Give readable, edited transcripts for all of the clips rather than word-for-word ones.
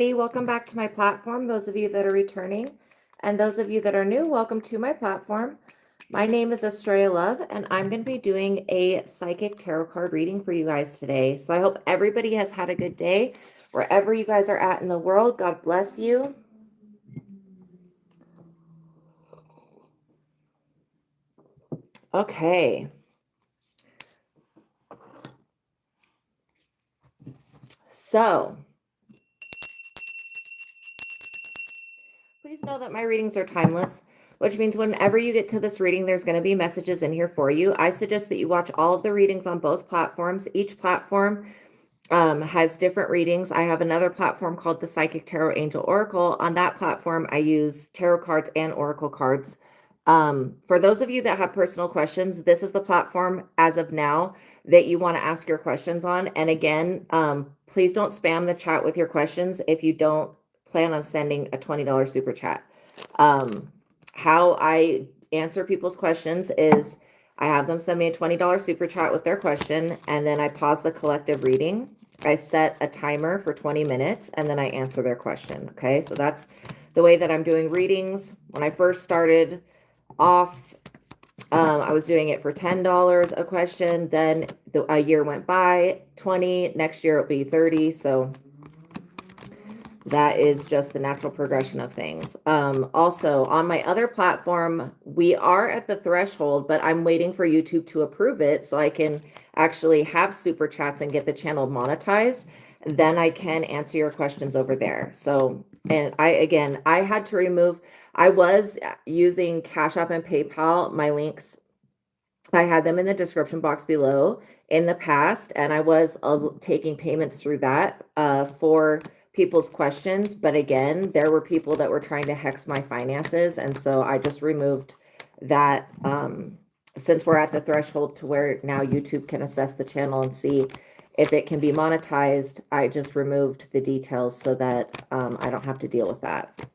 Hey, welcome back to my platform, those of you that are returning. And those of you that are new, welcome to my platform. My name is Astraea Love, and I'm going to be doing a psychic tarot card reading for you guys today. So I hope everybody has had a good day, wherever you guys are at in the world. God bless you. Okay. So please know that my readings are timeless, which means whenever you get to this reading, there's going to be messages in here for you. I suggest that you watch all of the readings on both platforms. Each platform has different readings. I have another platform called the Psychic Tarot Angel Oracle. On that platform, I use tarot cards and oracle cards. For those of you that have personal questions, this is the platform as of now that you want to ask your questions on. And again, please don't spam the chat with your questions if you don't plan on sending a $20 super chat. How I answer people's questions is I have them send me a $20 super chat with their question, and then I pause the collective reading. I set a timer for 20 minutes, and then I answer their question. Okay, so that's the way that I'm doing readings. When I first started off, I was doing it for $10 a question. Then a year went by, 20. Next year it'll be 30. So that is just the natural progression of things. Also, on my other platform, we are at the threshold, but I'm waiting for YouTube to approve it so I can actually have super chats and get the channel monetized. Then I can answer your questions over there. So, and I had to remove, I was using Cash App and PayPal, my links. I had them in the description box below in the past, and I was taking payments through that for people's questions. But again, there were people that were trying to hex my finances. And so I just removed that. Since we're at the threshold to where now YouTube can assess the channel and see if it can be monetized, I just removed the details so that I don't have to deal with that.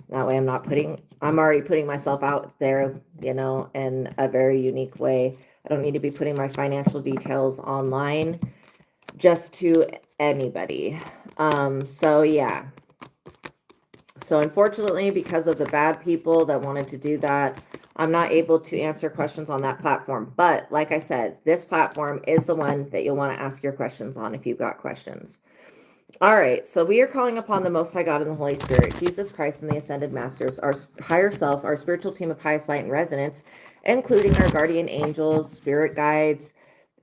That way I'm already putting myself out there, you know, in a very unique way. I don't need to be putting my financial details online just to anybody. So yeah. So unfortunately, because of the bad people that wanted to do that, I'm not able to answer questions on that platform. But like I said, this platform is the one that you'll want to ask your questions on if you've got questions. All right, so we are calling upon the Most High God and the Holy Spirit, Jesus Christ and the Ascended Masters, our higher self, our spiritual team of highest light and resonance, including our guardian angels, spirit guides,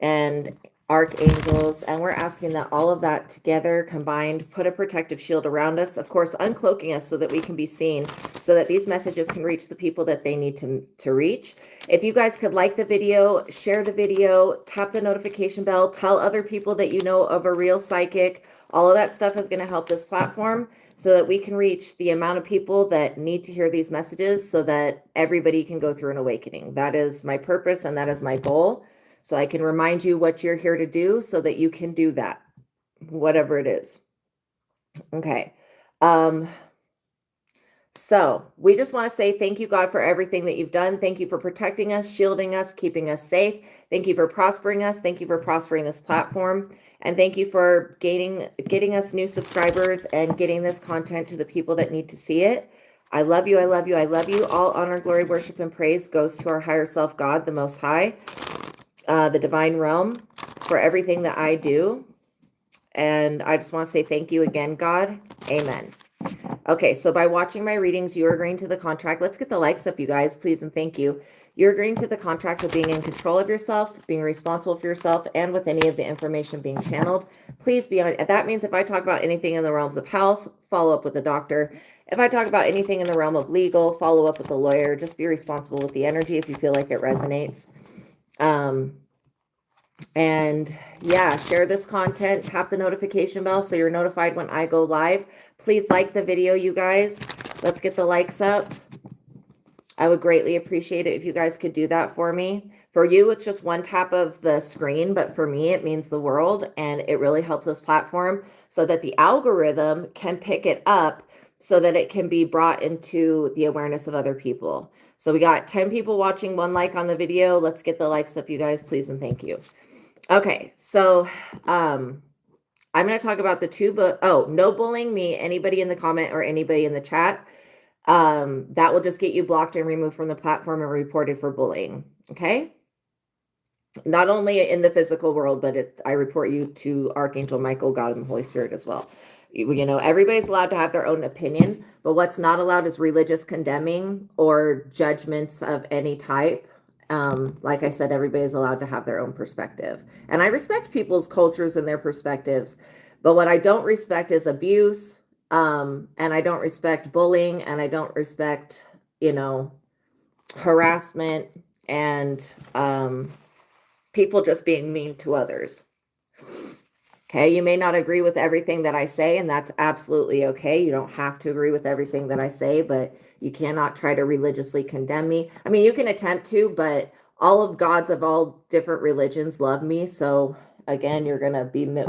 and archangels. And we're asking that all of that together, combined, put a protective shield around us, of course, uncloaking us so that we can be seen, so that these messages can reach the people that they need to reach. If you guys could like the video, share the video, tap the notification bell, tell other people that you know of a real psychic. All of that stuff is going to help this platform so that we can reach the amount of people that need to hear these messages so that everybody can go through an awakening. That is my purpose and that is my goal. So I can remind you what you're here to do so that you can do that, whatever it is. Okay. So we just want to say thank you, God, for everything that you've done. Thank you for protecting us, shielding us, keeping us safe. Thank you for prospering us. Thank you for prospering this platform. And thank you for getting us new subscribers and getting this content to the people that need to see it. I love you. I love you. I love you. All honor, glory, worship, and praise goes to our higher self, God, the Most High, the divine realm, for everything that I do. And I just want to say thank you again, God. Amen. Okay, so by watching my readings, you're agreeing to the contract. Let's get the likes up, you guys, please, and thank you. You're agreeing to the contract of being in control of yourself, being responsible for yourself, and with any of the information being channeled. Please be on. That means if I talk about anything in the realms of health, follow up with a doctor. If I talk about anything in the realm of legal, follow up with a lawyer. Just be responsible with the energy if you feel like it resonates. And yeah, share this content, tap the notification bell so you're notified when I go live. Please like the video, you guys. Let's get the likes up. I would greatly appreciate it if you guys could do that for me. For you, it's just one tap of the screen, but for me, it means the world, and it really helps this platform so that the algorithm can pick it up so that it can be brought into the awareness of other people. So we got 10 people watching, 1 like on the video. Let's get the likes up, you guys, please, and thank you. Okay, so I'm going to talk about the two book. Oh, no bullying me, anybody in the comment or anybody in the chat. That will just get you blocked and removed from the platform and reported for bullying. Okay. Not only in the physical world, but I report you to Archangel Michael, God, and the Holy Spirit as well. You know, everybody's allowed to have their own opinion, but what's not allowed is religious condemning or judgments of any type. Like I said, everybody's allowed to have their own perspective. And I respect people's cultures and their perspectives, but what I don't respect is abuse, and I don't respect bullying, and I don't respect, you know, harassment and people just being mean to others. Okay, you may not agree with everything that I say, and that's absolutely okay. You don't have to agree with everything that I say, but you cannot try to religiously condemn me. I mean, you can attempt to, but all of gods of all different religions love me. So again, you're going to be met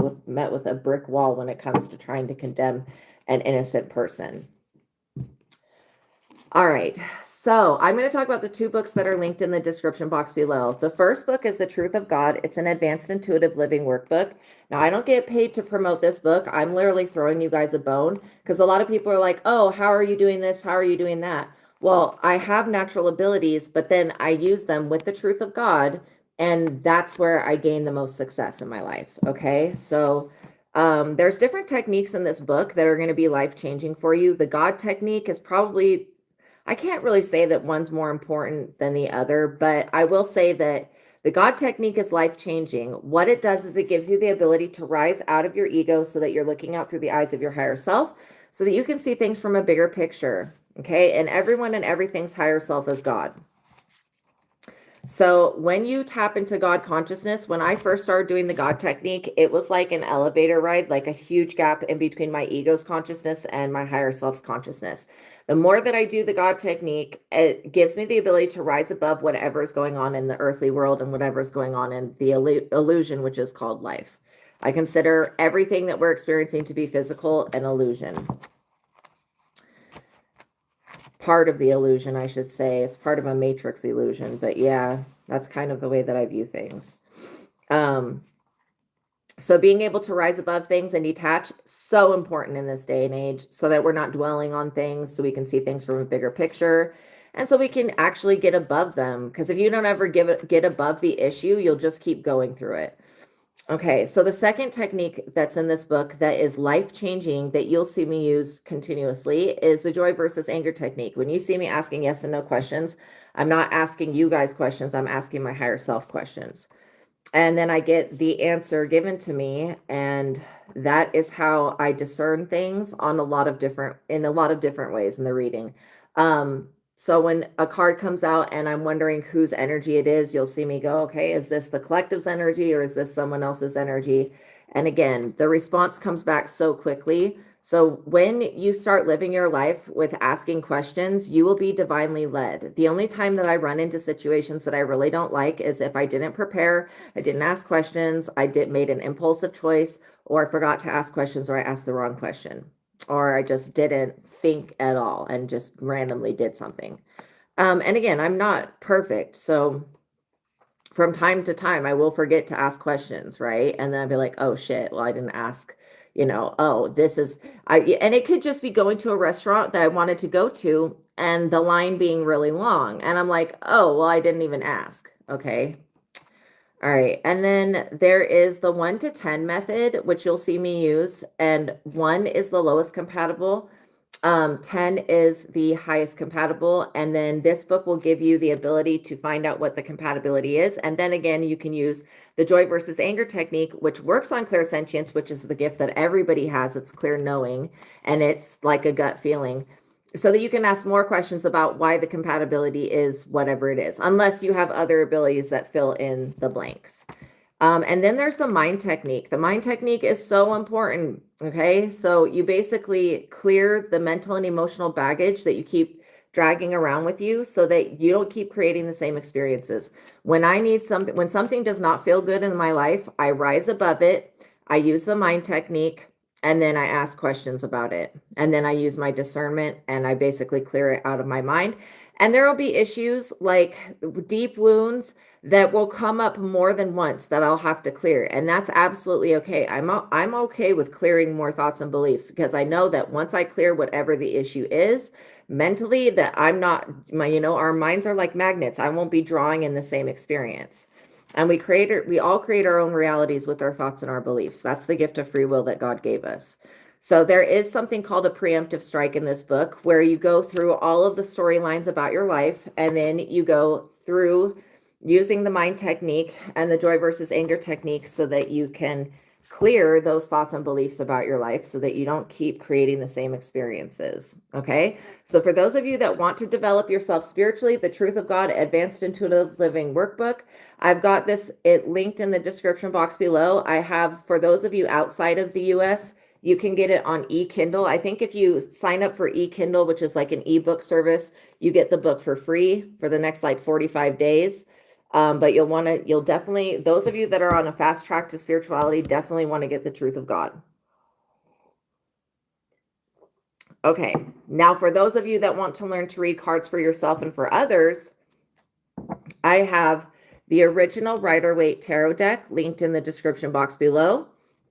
with a brick wall when it comes to trying to condemn an innocent person. All right, so I'm going to talk about the two books that are linked in the description box below. The first book is The Truth of God. It's an advanced intuitive living workbook. Now, I don't get paid to promote this book. I'm literally throwing you guys a bone because a lot of people are like, oh, how are you doing this? How are you doing that? Well, I have natural abilities, but then I use them with the truth of God, and that's where I gain the most success in my life. Okay, so there's different techniques in this book that are going to be life-changing for you. The God technique is probably, I can't really say that one's more important than the other, but I will say that the God technique is life-changing. What it does is it gives you the ability to rise out of your ego so that you're looking out through the eyes of your higher self so that you can see things from a bigger picture, okay? And everyone and everything's higher self is God. So when you tap into God consciousness, when I first started doing the God technique, it was like an elevator ride, like a huge gap in between my ego's consciousness and my higher self's consciousness. The more that I do the God technique, it gives me the ability to rise above whatever is going on in the earthly world and whatever is going on in the illusion, which is called life. I consider everything that we're experiencing to be physical an illusion. Part of the illusion, I should say. It's part of a matrix illusion, but yeah, that's kind of the way that I view things. So being able to rise above things and detach, so important in this day and age, so that we're not dwelling on things, so we can see things from a bigger picture, and so we can actually get above them. Because if you don't ever get above the issue, you'll just keep going through it. Okay, so the second technique that's in this book that is life-changing that you'll see me use continuously is the joy versus anger technique. When you see me asking yes and no questions, I'm not asking you guys questions, I'm asking my higher self questions. And then I get the answer given to me, and that is how I discern things in a lot of different ways in the reading. So when a card comes out and I'm wondering whose energy it is, you'll see me go, okay, is this the collective's energy or is this someone else's energy? And again, the response comes back so quickly. So when you start living your life with asking questions, you will be divinely led. The only time that I run into situations that I really don't like is if I didn't prepare, I didn't ask questions, made an impulsive choice, or I forgot to ask questions, or I asked the wrong question, or I just didn't think at all and just randomly did something. And again, I'm not perfect. So from time to time, I will forget to ask questions, right? And then I'll be like, oh shit, well, I didn't ask, oh, and it could just be going to a restaurant that I wanted to go to and the line being really long. And I'm like, oh, well, I didn't even ask. Okay. All right, and then there is the 1 to 10 method, which you'll see me use, and 1 is the lowest compatible, 10 is the highest compatible, and then this book will give you the ability to find out what the compatibility is, and then again, you can use the joy versus anger technique, which works on clairsentience, which is the gift that everybody has. It's clear knowing, and it's like a gut feeling, so that you can ask more questions about why the compatibility is whatever it is, unless you have other abilities that fill in the blanks. And then there's the mind technique. The mind technique is so important, okay? So you basically clear the mental and emotional baggage that you keep dragging around with you so that you don't keep creating the same experiences. When something does not feel good in my life, I rise above it. I use the mind technique. and then I ask questions about it. And then I use my discernment and I basically clear it out of my mind. And there will be issues like deep wounds that will come up more than once that I'll have to clear. And that's absolutely okay. I'm okay with clearing more thoughts and beliefs, because I know that once I clear whatever the issue is mentally, that I'm not, our minds are like magnets. I won't be drawing in the same experience. And we all create our own realities with our thoughts and our beliefs. That's the gift of free will that God gave us. So there is something called a preemptive strike in this book, where you go through all of the storylines about your life, and then you go through using the mind technique and the joy versus anger technique so that you can clear those thoughts and beliefs about your life so that you don't keep creating the same experiences. Okay. So for those of you that want to develop yourself spiritually, the Truth of God Advanced Intuitive Living Workbook, I've got it linked in the description box below. I have, for those of you outside of the US, you can get it on KINDLE. I think if you sign up for KINDLE, which is like an ebook service, you get the book for free for the next like 45 days. But you'll definitely, those of you that are on a fast track to spirituality, definitely want to get the Truth of God. Okay. Now, for those of you that want to learn to read cards for yourself and for others, I have the original Rider-Waite Tarot deck linked in the description box below.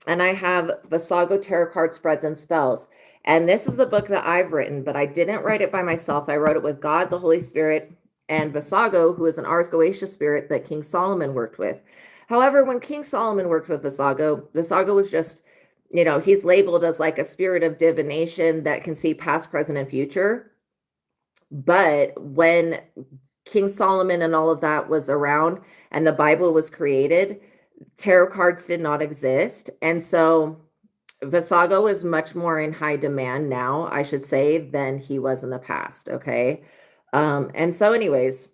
And I have Vassago Tarot Card Spreads and Spells. And this is the book that I've written, but I didn't write it by myself. I wrote it with God, the Holy Spirit, and Vassago, who is an Ars Goetia spirit that King Solomon worked with. However, when King Solomon worked with Vassago, Vassago was just, he's labeled as like a spirit of divination that can see past, present, and future. But when King Solomon and all of that was around and the Bible was created, tarot cards did not exist. And so Vassago is much more in high demand now, I should say, than he was in the past. Okay. And so anyways,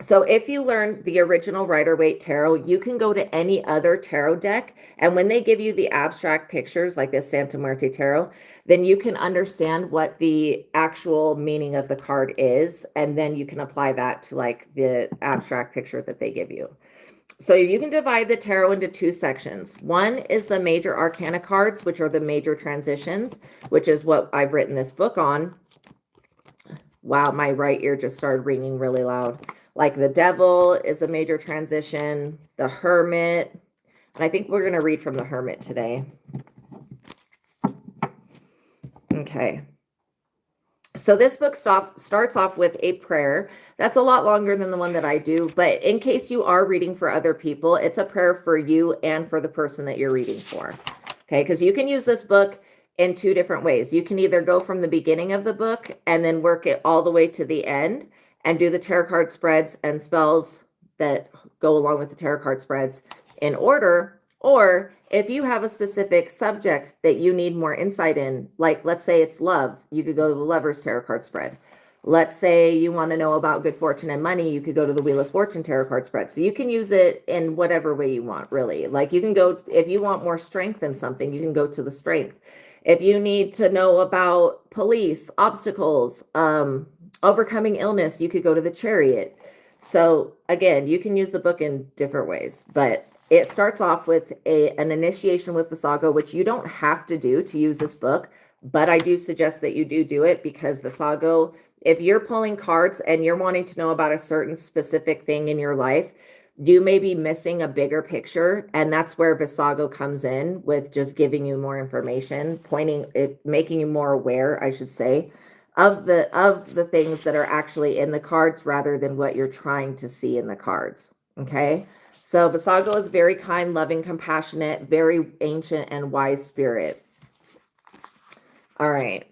so if you learn the original Rider-Waite Tarot, you can go to any other tarot deck. And when they give you the abstract pictures like this Santa Muerte Tarot, then you can understand what the actual meaning of the card is. And then you can apply that to like the abstract picture that they give you. So you can divide the tarot into two sections. One is the major arcana cards, which are the major transitions, which is what I've written this book on. Wow, my right ear just started ringing really loud. Like the Devil is a major transition, the Hermit, and I think we're going to read from the Hermit today. Okay. So this book starts off with a prayer. That's a lot longer than the one that I do, but in case you are reading for other people, it's a prayer for you and for the person that you're reading for. Okay, because you can use this book in two different ways. You can either go from the beginning of the book and then work it all the way to the end and do the tarot card spreads and spells that go along with the tarot card spreads in order. Or if you have a specific subject that you need more insight in, like let's say it's love, you could go to the Lover's Tarot Card Spread. Let's say you want to know about good fortune and money, you could go to the Wheel of Fortune Tarot Card Spread. So you can use it in whatever way you want, really. Like you can go, if you want more strength in something, you can go to the Strength. If you need to know about police, obstacles, overcoming illness, you could go to the Chariot. So again, you can use the book in different ways, but it starts off with an initiation with Vassago, which you don't have to do to use this book, but I do suggest that you do it, because Vassago, if you're pulling cards and you're wanting to know about a certain specific thing in your life, you may be missing a bigger picture. And that's where Vassago comes in with just giving you more information, making you more aware, I should say, of the things that are actually in the cards rather than what you're trying to see in the cards. Okay. So Vassago is very kind, loving, compassionate, very ancient and wise spirit. All right.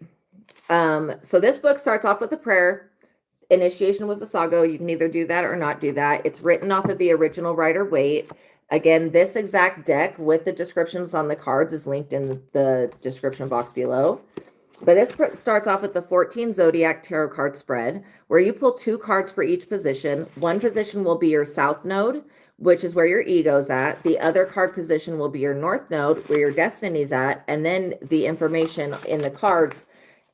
So this book starts off with a prayer, initiation with Vassago. You can either do that or not do that. It's written off of the original Rider-Waite. Again, this exact deck with the descriptions on the cards is linked in the description box below. But this starts off with the 14 Zodiac Tarot Card Spread, where you pull 2 cards for each position. One position will be your South Node, which is where your ego's at. The other card position will be your North Node, where your destiny's at. And then the information in the cards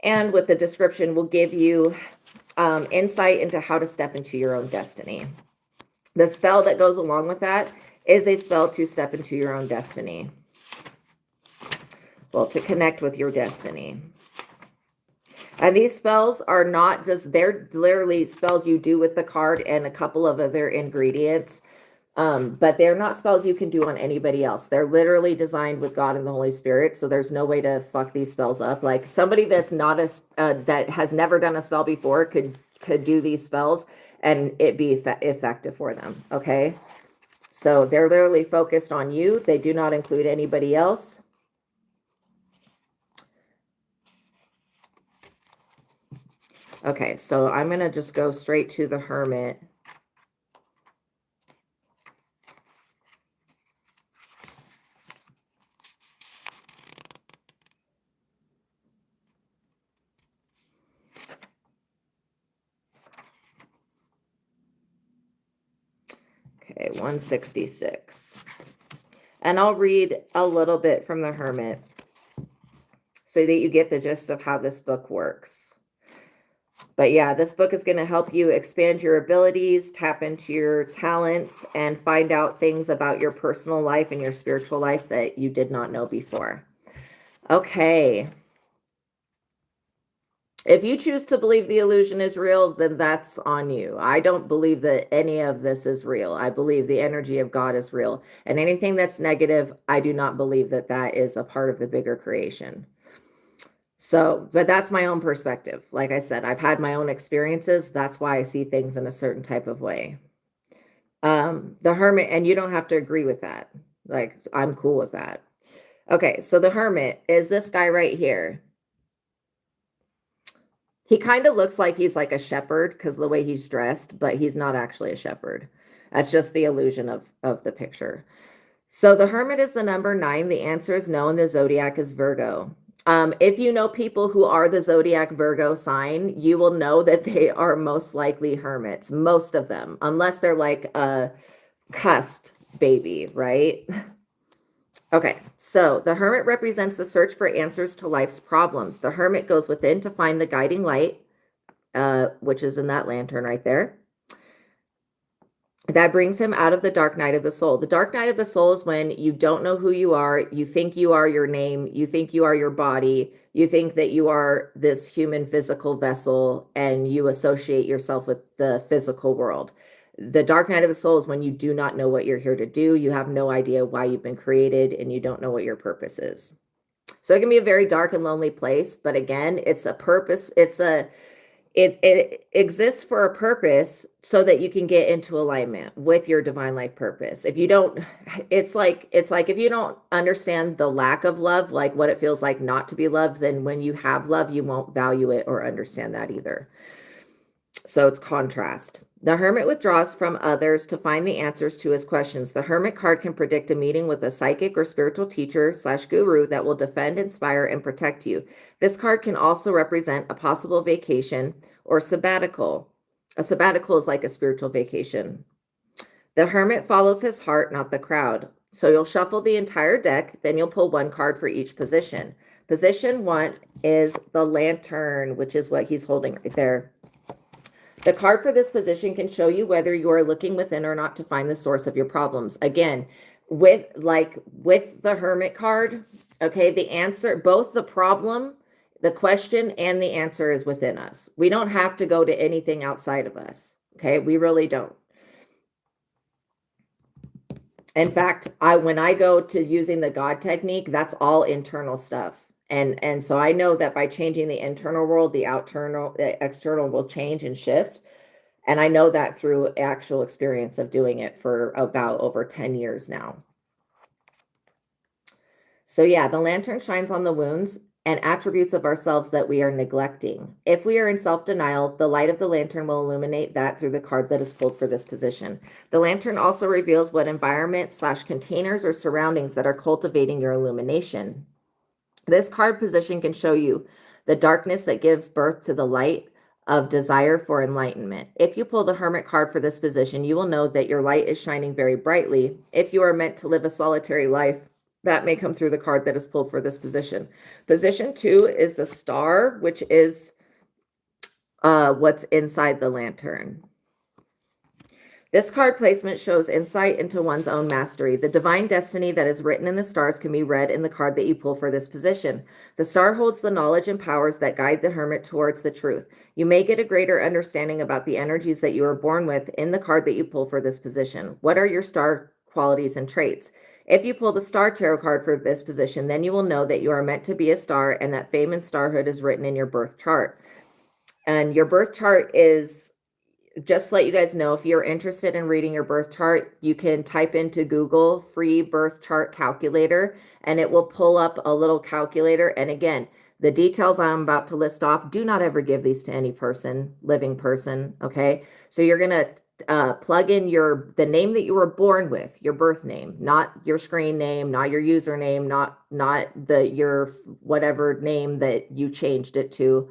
and with the description will give you insight into how to step into your own destiny. The spell that goes along with that is a spell to step into your own destiny. Well, to connect with your destiny. And these spells are not just, they're literally spells you do with the card and a couple of other ingredients. But they're not spells you can do on anybody else. They're literally designed with God and the Holy Spirit. So there's no way to fuck these spells up. Like somebody that's not that has never done a spell before could do these spells and it be effective for them. Okay. So they're literally focused on you. They do not include anybody else. Okay, so I'm going to just go straight to the Hermit. Okay, 166. And I'll read a little bit from the Hermit so that you get the gist of how this book works. But yeah, this book is going to help you expand your abilities, tap into your talents, and find out things about your personal life and your spiritual life that you did not know before. Okay. If you choose to believe the illusion is real, then that's on you. I don't believe that any of this is real. I believe the energy of God is real. And anything that's negative, I do not believe that that is a part of the bigger creation. So, but that's my own perspective. Like I said, I've had my own experiences. That's why I see things in a certain type of way. The Hermit, and you don't have to agree with that. Like, I'm cool with that. Okay, so the Hermit is this guy right here. He kind of looks like he's like a shepherd because of the way he's dressed, but he's not actually a shepherd. That's just the illusion of the picture. So the Hermit is the number 9. The answer is no, and the zodiac is Virgo. If you know people who are the zodiac Virgo sign, you will know that they are most likely hermits, most of them, unless they're like a cusp baby, right? Okay, so the Hermit represents the search for answers to life's problems. The Hermit goes within to find the guiding light, which is in that lantern right there. That brings him out of the dark night of the soul. The dark night of the soul is when you don't know who you are. You think you are your name. You think you are your body. You think that you are this human physical vessel, and you associate yourself with the physical world. The dark night of the soul is when you do not know what you're here to do. You have no idea why you've been created, and you don't know what your purpose is. So it can be a very dark and lonely place. But again, it's a purpose. It exists for a purpose so that you can get into alignment with your divine life purpose. If you don't, it's like if you don't understand the lack of love, like what it feels like not to be loved, then when you have love, you won't value it or understand that either. So it's contrast. The Hermit withdraws from others to find the answers to his questions. The Hermit card can predict a meeting with a psychic or spiritual teacher / guru that will defend, inspire, and protect you. This card can also represent a possible vacation or sabbatical. A sabbatical is like a spiritual vacation. The Hermit follows his heart, not the crowd. So you'll shuffle the entire deck, then you'll pull 1 card for each position. Position 1 is the Lantern, which is what he's holding right there. The card for this position can show you whether you are looking within or not to find the source of your problems. Again, with the Hermit card, okay, the answer, both the problem, the question, and the answer is within us. We don't have to go to anything outside of us, okay? We really don't. In fact, when I go to using the God technique, that's all internal stuff. And so I know that by changing the internal world, the external will change and shift. And I know that through actual experience of doing it for about over 10 years now. So yeah, the Lantern shines on the wounds and attributes of ourselves that we are neglecting. If we are in self-denial, the light of the Lantern will illuminate that through the card that is pulled for this position. The Lantern also reveals what environment / containers or surroundings that are cultivating your illumination. This card position can show you the darkness that gives birth to the light of desire for enlightenment. If you pull the Hermit card for this position, you will know that your light is shining very brightly. If you are meant to live a solitary life, that may come through the card that is pulled for this position. Position 2 is the Star, which is what's inside the Lantern. This card placement shows insight into one's own mastery. The divine destiny that is written in the stars can be read in the card that you pull for this position. The star holds the knowledge and powers that guide the hermit towards the truth. You may get a greater understanding about the energies that you were born with in the card that you pull for this position. What are your star qualities and traits? If you pull the star tarot card for this position, then you will know that you are meant to be a star and that fame and starhood is written in your birth chart. And your birth chart is, just to let you guys know, if you're interested in reading your birth chart, you can type into Google free birth chart calculator and it will pull up a little calculator. And again, the details I'm about to list off, do not ever give these to any person, living person, okay? So you're going to plug in the name that you were born with, your birth name, not your screen name, not your username, not your whatever name that you changed it to,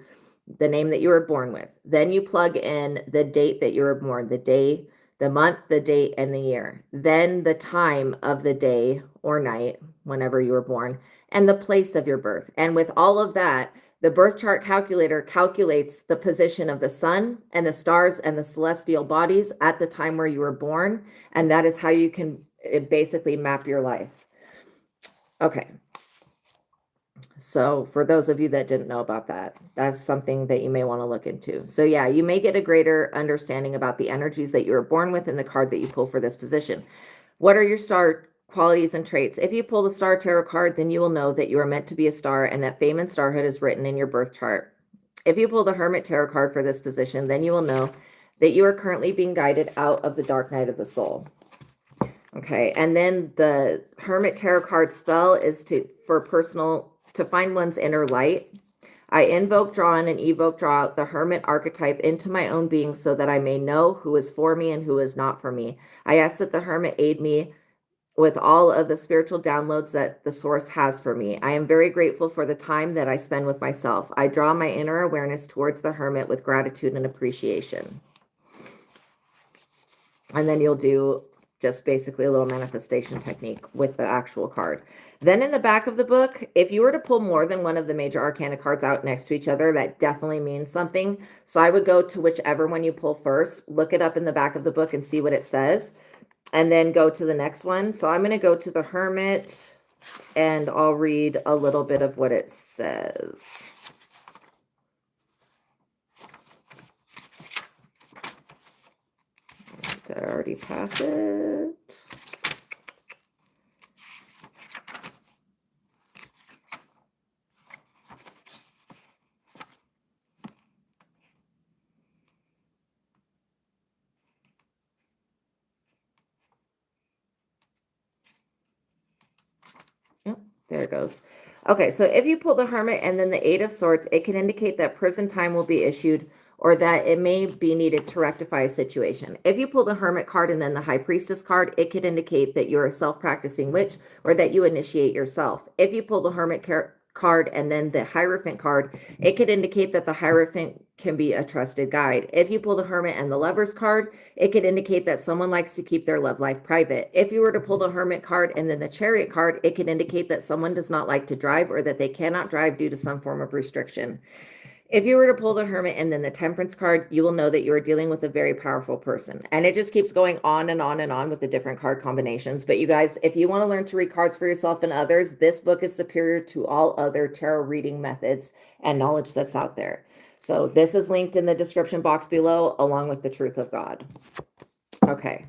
the name that you were born with. Then you plug in the date that you were born, the day, the month, the date, and the year. Then the time of the day or night, whenever you were born, and the place of your birth. And with all of that, the birth chart calculator calculates the position of the sun and the stars and the celestial bodies at the time where you were born. And that is how you can basically map your life. Okay. So for those of you that didn't know about that, that's something that you may want to look into. So yeah, you may get a greater understanding about the energies that you were born with in the card that you pull for this position. What are your star qualities and traits? If you pull the star tarot card, then you will know that you are meant to be a star and that fame and starhood is written in your birth chart. If you pull the Hermit tarot card for this position, then you will know that you are currently being guided out of the dark night of the soul. Okay, and then the Hermit tarot card spell is to find one's inner light. I invoke, draw in, and evoke, draw out the Hermit archetype into my own being so that I may know who is for me and who is not for me. I ask that the Hermit aid me with all of the spiritual downloads that the source has for me. I am very grateful for the time that I spend with myself. I draw my inner awareness towards the Hermit with gratitude and appreciation. And then you'll do just basically a little manifestation technique with the actual card. Then in the back of the book, if you were to pull more than one of the major arcana cards out next to each other, that definitely means something. So I would go to whichever one you pull first, look it up in the back of the book and see what it says, and then go to the next one. So I'm going to go to the Hermit and I'll read a little bit of what it says. Did I already pass it? Yep, there it goes. Okay, so if you pull the Hermit and then the Eight of Swords, it can indicate that prison time will be issued or that it may be needed to rectify a situation. If you pull the Hermit card and then the High Priestess card, it could indicate that you're a self-practicing witch or that you initiate yourself. If you pull the Hermit card and then the Hierophant card, it could indicate that the Hierophant can be a trusted guide. If you pull the Hermit and the Lovers card, it could indicate that someone likes to keep their love life private. If you were to pull the Hermit card and then the Chariot card, it could indicate that someone does not like to drive or that they cannot drive due to some form of restriction. If you were to pull the Hermit and then the Temperance card, you will know that you are dealing with a very powerful person. And it just keeps going on and on and on with the different card combinations. But you guys, if you want to learn to read cards for yourself and others, this book is superior to all other tarot reading methods and knowledge that's out there. So this is linked in the description box below, along with the Truth of God. Okay.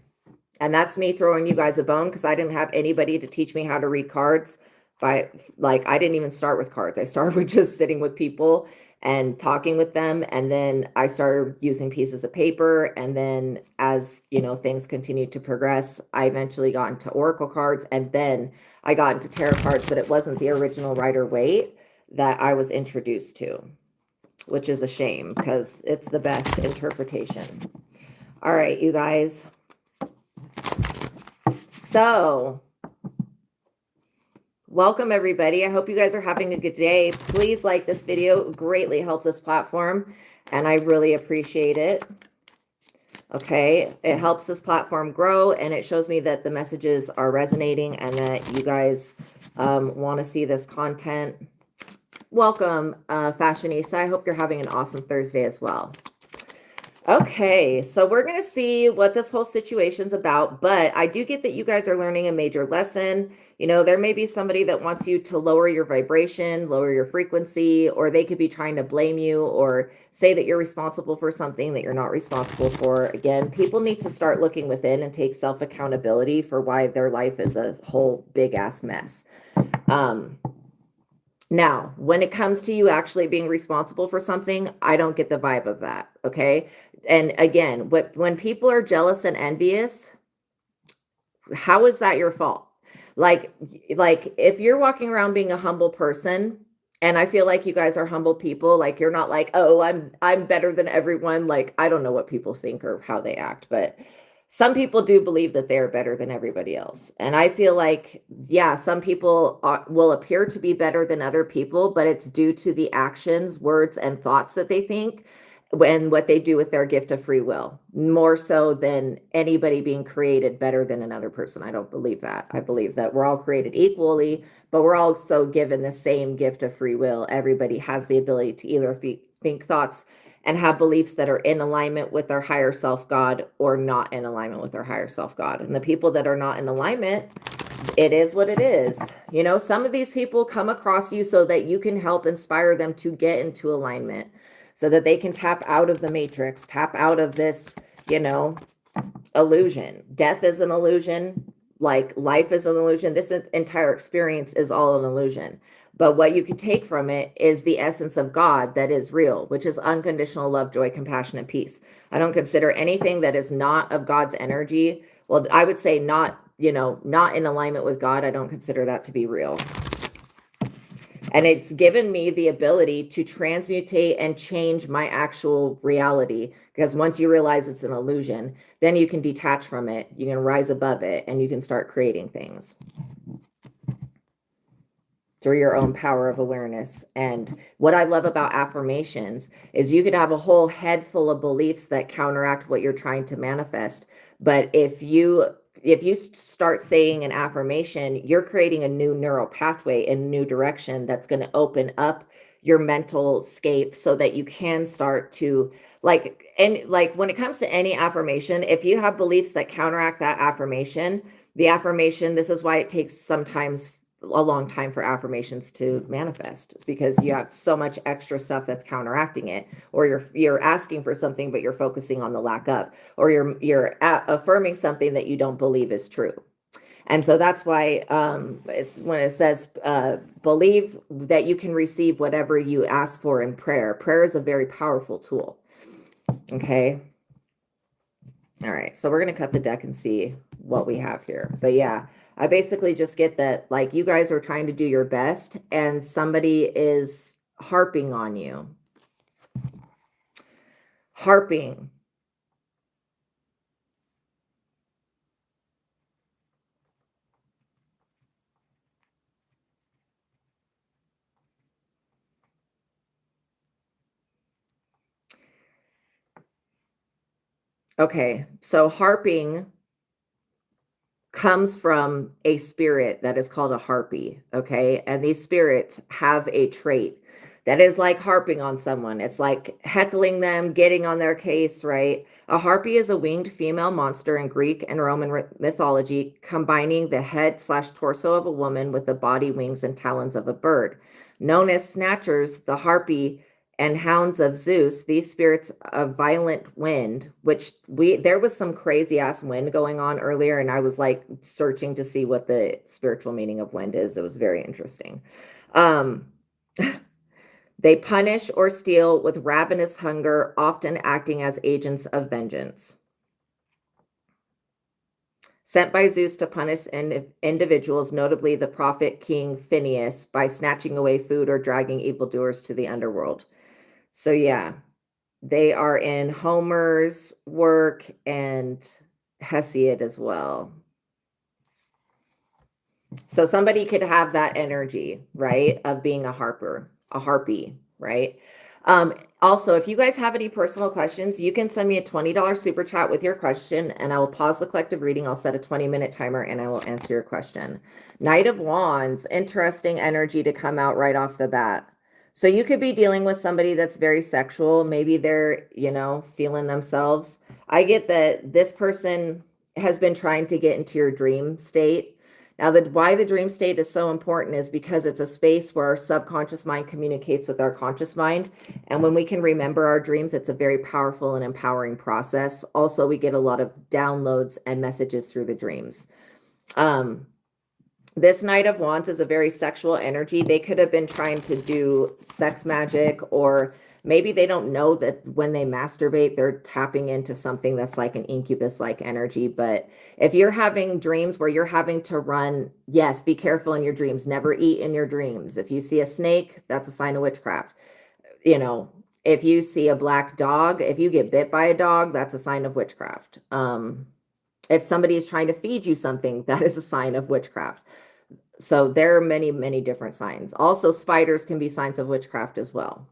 And that's me throwing you guys a bone because I didn't have anybody to teach me how to read cards. I didn't even start with cards. I started with just sitting with people and talking with them. And then I started using pieces of paper. And then as, things continued to progress, I eventually got into Oracle cards. And then I got into tarot cards, but it wasn't the original Rider-Waite that I was introduced to, which is a shame because it's the best interpretation. All right, you guys. So welcome everybody. I hope you guys are having a good day. Please like this video. It would greatly help this platform and I really appreciate it. Okay, it helps this platform grow and it shows me that the messages are resonating and that you guys want to see this content. Welcome, Fashionista. I hope you're having an awesome Thursday as well. Okay, so we're going to see what this whole situation's about, but I do get that you guys are learning a major lesson. You know, there may be somebody that wants you to lower your vibration, lower your frequency, or they could be trying to blame you or say that you're responsible for something that you're not responsible for. Again, people need to start looking within and take self-accountability for why their life is a whole big ass mess. Now, when it comes to you actually being responsible for something, I don't get the vibe of that, okay? And again, when people are jealous and envious, how is that your fault? Like if you're walking around being a humble person, and I feel like you guys are humble people, like you're not like, "Oh, I'm better than everyone." Like I don't know what people think or how they act, but some people do believe that they're better than everybody else. And I feel like, yeah, some people will appear to be better than other people, but it's due to the actions, words, and thoughts that they think when what they do with their gift of free will, more so than anybody being created better than another person. I don't believe that. I believe that we're all created equally, but we're also given the same gift of free will. Everybody has the ability to either think thoughts and have beliefs that are in alignment with our higher self God or not in alignment with our higher self God. And the people that are not in alignment, it is what it is. You know, some of these people come across you so that you can help inspire them to get into alignment so that they can tap out of the matrix, tap out of this, you know, illusion. Death is an illusion. Like life is an illusion. This entire experience is all an illusion. But what you can take from it is the essence of God that is real, which is unconditional love, joy, compassion, and peace. I don't consider anything that is not of God's energy. Well, I would say not, you know, not in alignment with God. I don't consider that to be real. And it's given me the ability to transmutate and change my actual reality. Because once you realize it's an illusion, then you can detach from it. You can rise above it and you can start creating things through your own power of awareness. And what I love about affirmations is you could have a whole head full of beliefs that counteract what you're trying to manifest. But if you start saying an affirmation, you're creating a new neural pathway in a new direction that's going to open up your mental scape so that you can start to like when it comes to any affirmation, if you have beliefs that counteract that affirmation, the affirmation, this is why it takes sometimes a long time for affirmations to manifest. It's because you have so much extra stuff that's counteracting it, or you're asking for something but you're focusing on the lack of, or you're affirming something that you don't believe is true. And so that's why when it says believe that you can receive whatever you ask for in prayer. Prayer is a very powerful tool. Okay. All right, so we're going to cut the deck and see what we have here. But yeah, I basically just get that, like, you guys are trying to do your best and somebody is harping on you. Harping. Okay, so harping comes from a spirit that is called a harpy, okay? And these spirits have a trait that is like harping on someone. It's like heckling them, getting on their case, right? A harpy is a winged female monster in Greek and Roman mythology, combining the head/torso of a woman with the body, wings, and talons of a bird. Known as snatchers, the harpy and hounds of Zeus, these spirits of violent wind, which there was some crazy ass wind going on earlier, and I was like searching to see what the spiritual meaning of wind is. It was very interesting. They punish or steal with ravenous hunger, often acting as agents of vengeance. Sent by Zeus to punish individuals, notably the prophet king Phineas, by snatching away food or dragging evildoers to the underworld. So yeah, they are in Homer's work and Hesiod as well. So somebody could have that energy, right, of being a harpy, right? Also, if you guys have any personal questions, you can send me a $20 super chat with your question, and I will pause the collective reading. I'll set a 20-minute timer, and I will answer your question. Knight of Wands, interesting energy to come out right off the bat. So you could be dealing with somebody that's very sexual. Maybe they're, feeling themselves. I get that this person has been trying to get into your dream state. Now, why the dream state is so important is because it's a space where our subconscious mind communicates with our conscious mind. And when we can remember our dreams, it's a very powerful and empowering process. Also, we get a lot of downloads and messages through the dreams. This Knight of Wands is a very sexual energy. They could have been trying to do sex magic, or maybe they don't know that when they masturbate, they're tapping into something that's like an incubus-like energy. But if you're having dreams where you're having to run, yes, be careful in your dreams. Never eat in your dreams. If you see a snake, that's a sign of witchcraft. If you see a black dog, if you get bit by a dog, that's a sign of witchcraft. If somebody is trying to feed you something, that is a sign of witchcraft. So there are many, many different signs. Also, spiders can be signs of witchcraft as well.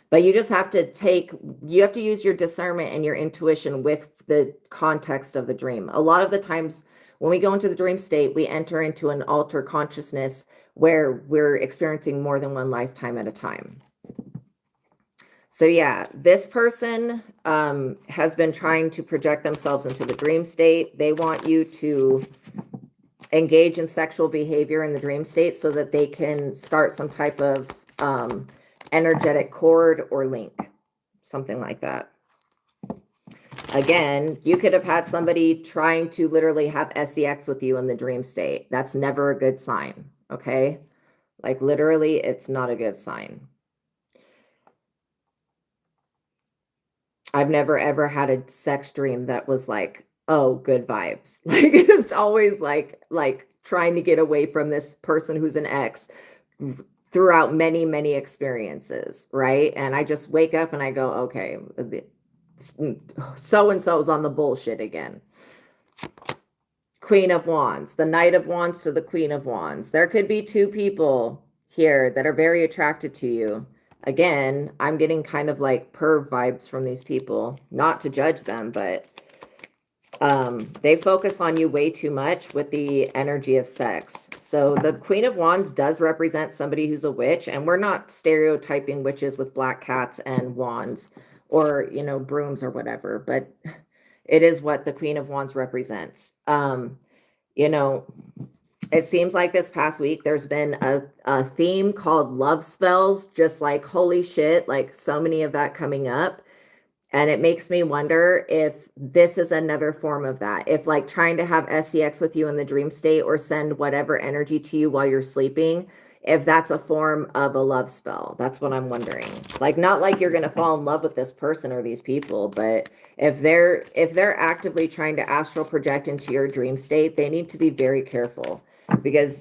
But you just have to use your discernment and your intuition with the context of the dream. A lot of the times when we go into the dream state, we enter into an altered consciousness where we're experiencing more than one lifetime at a time. So yeah, this person has been trying to project themselves into the dream state. They want you to engage in sexual behavior in the dream state so that they can start some type of energetic cord or link, something like that. Again, you could have had somebody trying to literally have sex with you in the dream state. That's never a good sign, okay? Like literally, it's not a good sign. I've never ever had a sex dream that was like, oh, good vibes. Like it's always like trying to get away from this person who's an ex throughout many, many experiences, right? And I just wake up and I go, okay, so-and-so's on the bullshit again. Queen of Wands, the Knight of Wands to the Queen of Wands. There could be two people here that are very attracted to you. Again, I'm getting kind of like perv vibes from these people. Not to judge them, but they focus on you way too much with the energy of sex. So the Queen of Wands does represent somebody who's a witch, and we're not stereotyping witches with black cats and wands or, brooms or whatever, but it is what the Queen of Wands represents. It seems like this past week there's been a theme called love spells, just like holy shit, like so many of that coming up. And it makes me wonder if this is another form of that. If like trying to have sex with you in the dream state or send whatever energy to you while you're sleeping, if that's a form of a love spell. That's what I'm wondering. Like, not like you're going to fall in love with this person or these people, but if they're actively trying to astral project into your dream state, they need to be very careful, because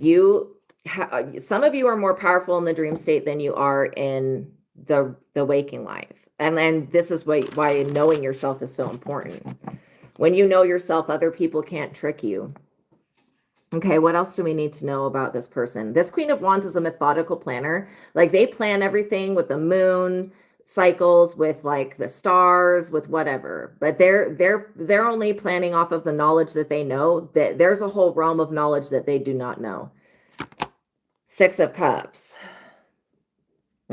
some of you are more powerful in the dream state than you are in the waking life. And then this is why knowing yourself is so important. When you know yourself, other people can't trick you. Okay, what else do we need to know about this person? This Queen of Wands is a methodical planner. Like, they plan everything with the moon cycles, with like the stars, with whatever. But they're only planning off of the knowledge that they know. That there's a whole realm of knowledge that they do not know. Six of Cups.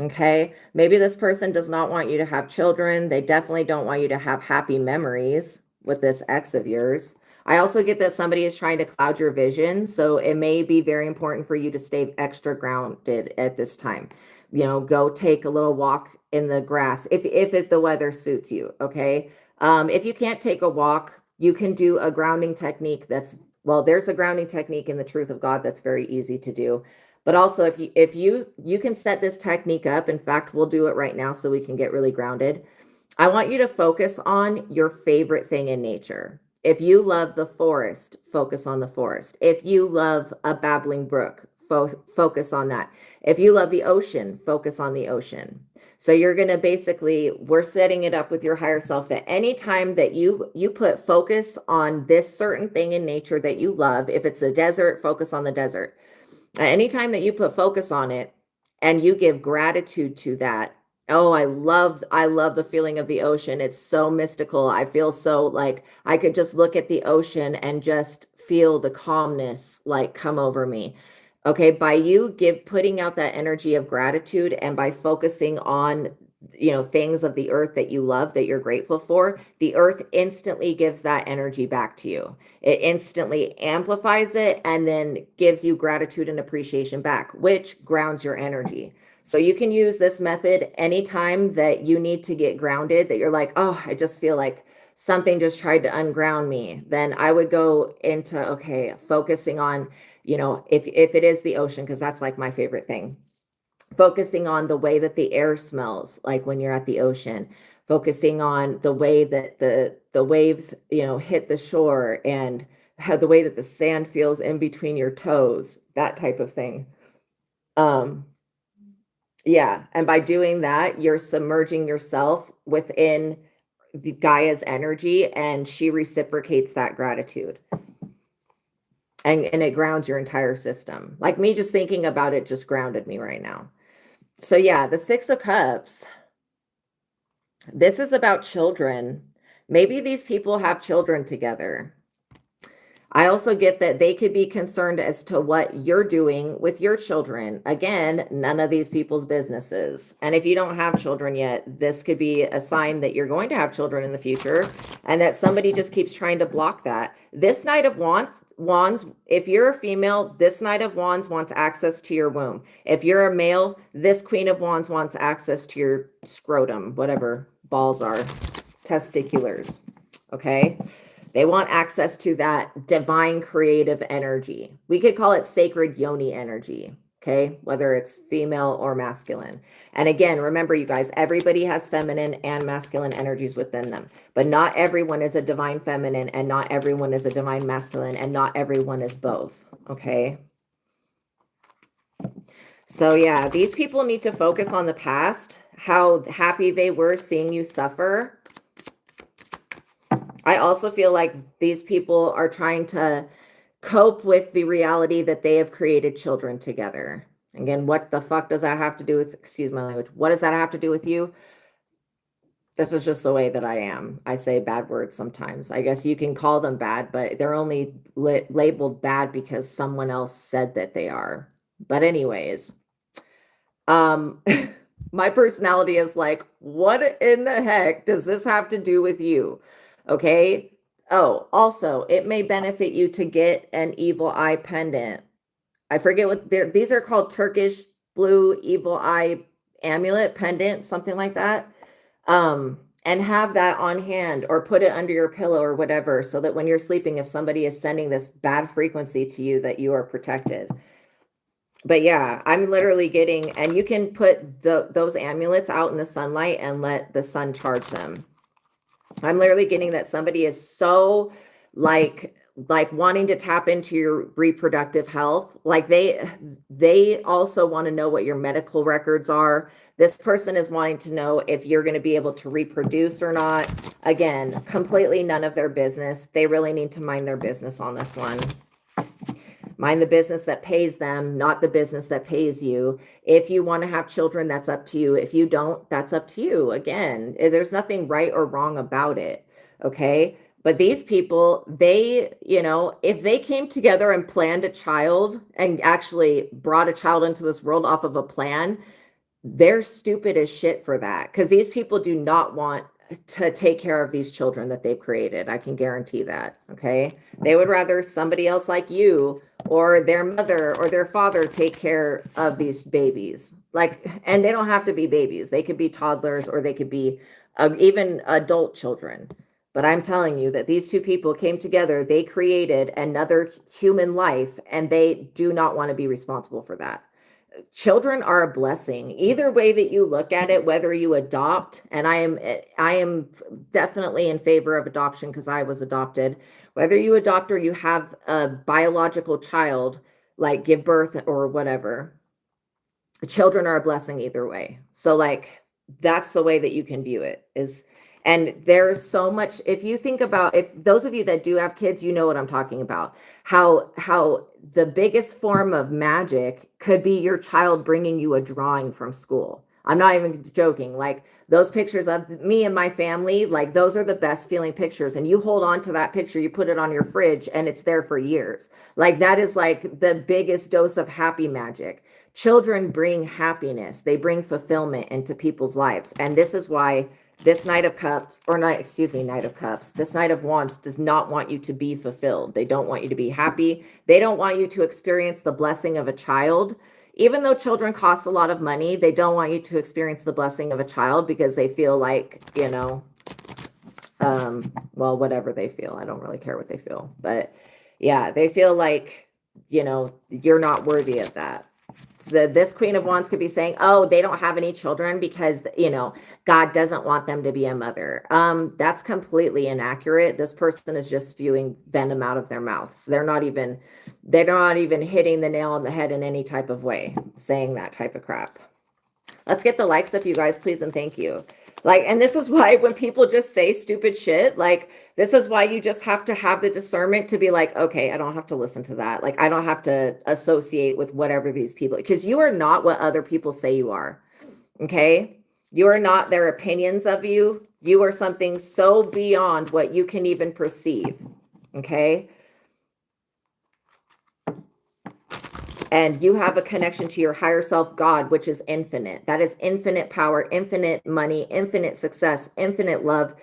Okay, maybe this person does not want you to have children. They definitely don't want you to have happy memories with this ex of yours. I also get that somebody is trying to cloud your vision. So it may be very important for you to stay extra grounded at this time. Go take a little walk in the grass if the weather suits you. Okay. If you can't take a walk, you can do a grounding technique. There's a grounding technique in the Truth of God that's very easy to do. But also, if you can set this technique up. In fact, we'll do it right now so we can get really grounded. I want you to focus on your favorite thing in nature. If you love the forest, focus on the forest. If you love a babbling brook, focus on that. If you love the ocean, focus on the ocean. So you're going to we're setting it up with your higher self that anytime that you put focus on this certain thing in nature that you love, if it's a desert, focus on the desert. Anytime that you put focus on it and you give gratitude to that, oh, I love the feeling of the ocean. It's so mystical. I feel so like I could just look at the ocean and just feel the calmness like come over me. Okay, by you putting out that energy of gratitude and by focusing on, things of the earth that you love, that you're grateful for, the earth instantly gives that energy back to you. It instantly amplifies it and then gives you gratitude and appreciation back, which grounds your energy. So you can use this method anytime that you need to get grounded, that you're like, oh, I just feel like something just tried to unground me. Then I would go into, okay, focusing on, if it is the ocean, because that's like my favorite thing, focusing on the way that the air smells like when you're at the ocean, focusing on the way that the waves, hit the shore, and how the way that the sand feels in between your toes, that type of thing. Yeah, and by doing that, you're submerging yourself within the Gaia's energy, and she reciprocates that gratitude. And it grounds your entire system. Like me just thinking about it just grounded me right now. So yeah, the Six of Cups, this is about children. Maybe these people have children together. I also get that they could be concerned as to what you're doing with your children. Again, none of these people's businesses. And if you don't have children yet, this could be a sign that you're going to have children in the future and that somebody just keeps trying to block that. This Knight of Wands, if you're a female, this Knight of Wands wants access to your womb. If you're a male, this Queen of Wands wants access to your scrotum, whatever balls are, testiculars, okay? They want access to that divine creative energy. We could call it sacred yoni energy, okay? Whether it's female or masculine. And again, remember you guys, everybody has feminine and masculine energies within them, but not everyone is a divine feminine and not everyone is a divine masculine and not everyone is both, okay? So yeah, these people need to focus on the past, how happy they were seeing you suffer. I also feel like these people are trying to cope with the reality that they have created children together. Again, what the fuck does that have to do with, excuse my language, what does that have to do with you? This is just the way that I am. I say bad words sometimes. I guess you can call them bad, but they're only labeled bad because someone else said that they are. But anyways, my personality is like, what in the heck does this have to do with you? Okay. Oh, also, it may benefit you to get an evil eye pendant. I forget what these are called, Turkish blue evil eye amulet pendant, something like that. And have that on hand or put it under your pillow or whatever, so that when you're sleeping, if somebody is sending this bad frequency to you, that you are protected. But yeah, I'm literally getting, and you can put those amulets out in the sunlight and let the sun charge them. I'm literally getting that somebody is so like wanting to tap into your reproductive health. Like they also want to know what your medical records are. This person is wanting to know if you're going to be able to reproduce or not. Again, completely none of their business. They really need to mind their business on this one. Mind the business that pays them, not the business that pays you. If you want to have children, that's up to you. If you don't, that's up to you. Again, there's nothing right or wrong about it. Okay. But these people, they, if they came together and planned a child and actually brought a child into this world off of a plan, they're stupid as shit for that. Because these people do not want to take care of these children that they've created. I can guarantee that. Okay. They would rather somebody else like you or their mother or their father take care of these babies. And they don't have to be babies. They could be toddlers or they could be even adult children. But I'm telling you that these two people came together, they created another human life, and they do not want to be responsible for that. Children are a blessing. Either way that you look at it, whether you adopt, and I am definitely in favor of adoption because I was adopted. Whether you adopt or you have a biological child, like give birth or whatever, children are a blessing either way. So that's the way that you can view it is. And there's so much, if you think about, if those of you that do have kids, you know what I'm talking about, how the biggest form of magic could be your child bringing you a drawing from school. I'm not even joking. Like those pictures of me and my family, like those are the best feeling pictures. And you hold on to that picture, you put it on your fridge and it's there for years. Like that is like the biggest dose of happy magic. Children bring happiness. They bring fulfillment into people's lives. And this is why this Knight of Cups, or not, excuse me, Knight of Cups, this Knight of Wands does not want you to be fulfilled. They don't want you to be happy. They don't want you to experience the blessing of a child. Even though children cost a lot of money, they don't want you to experience the blessing of a child because they feel like, you know, well, whatever they feel. I don't really care what they feel. But yeah, they feel like, you know, you're not worthy of that. So this Queen of Wands could be saying, oh, they don't have any children because, you know, God doesn't want them to be a mother. That's completely inaccurate. This person is just spewing venom out of their mouths. They're not even hitting the nail on the head in any type of way, saying that type of crap. Let's get the likes up, you guys, please, and thank you. Like, and this is why when people just say stupid shit, like, this is why you just have to have the discernment to be like, okay, I don't have to listen to that. Like, I don't have to associate with whatever these people, because you are not what other people say you are. Okay. You are not their opinions of you. You are something so beyond what you can even perceive. Okay. And you have a connection to your higher self, God, which is infinite. That is infinite power, infinite money, infinite success, infinite love.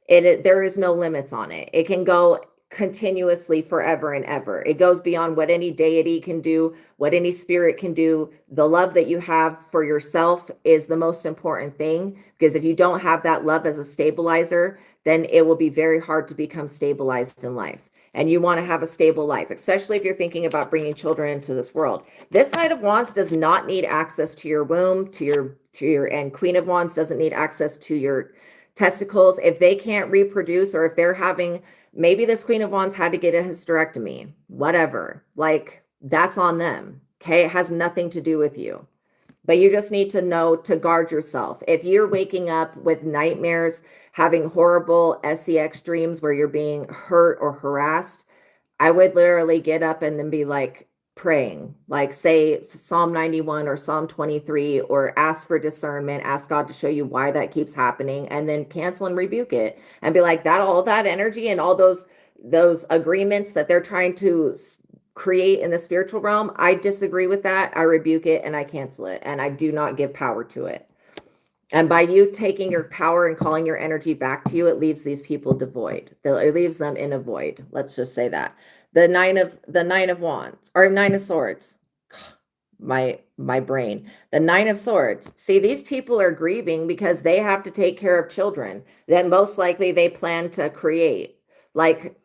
There is no limits on it. It can go continuously forever and ever. It goes beyond what any deity can do, what any spirit can do. The love that you have for yourself is the most important thing, because if you don't have that love as a stabilizer, then it will be very hard to become stabilized in life. And you want to have a stable life, especially if you're thinking about bringing children into this world. This Knight of Wands does not need access to your womb, and Queen of Wands doesn't need access to your testicles. If they can't reproduce, or if they're having, maybe this Queen of Wands had to get a hysterectomy, whatever, like that's on them. Okay. It has nothing to do with you. But you just need to know to guard yourself. If you're waking up with nightmares, having horrible sex dreams where you're being hurt or harassed, I would literally get up and then be like praying, like say Psalm 91 or Psalm 23, or ask for discernment, ask God to show you why that keeps happening, and then cancel and rebuke it and be like, that all that energy and all those agreements that they're trying to create in the spiritual realm, I disagree with that. I rebuke it and I cancel it, and I do not give power to it. And by you taking your power and calling your energy back to you, it leaves these people devoid. It leaves them in a void. Let's just say that. The nine of wands, or Nine of Swords. My brain. The Nine of Swords. See, these people are grieving because they have to take care of children that most likely they plan to create. Like,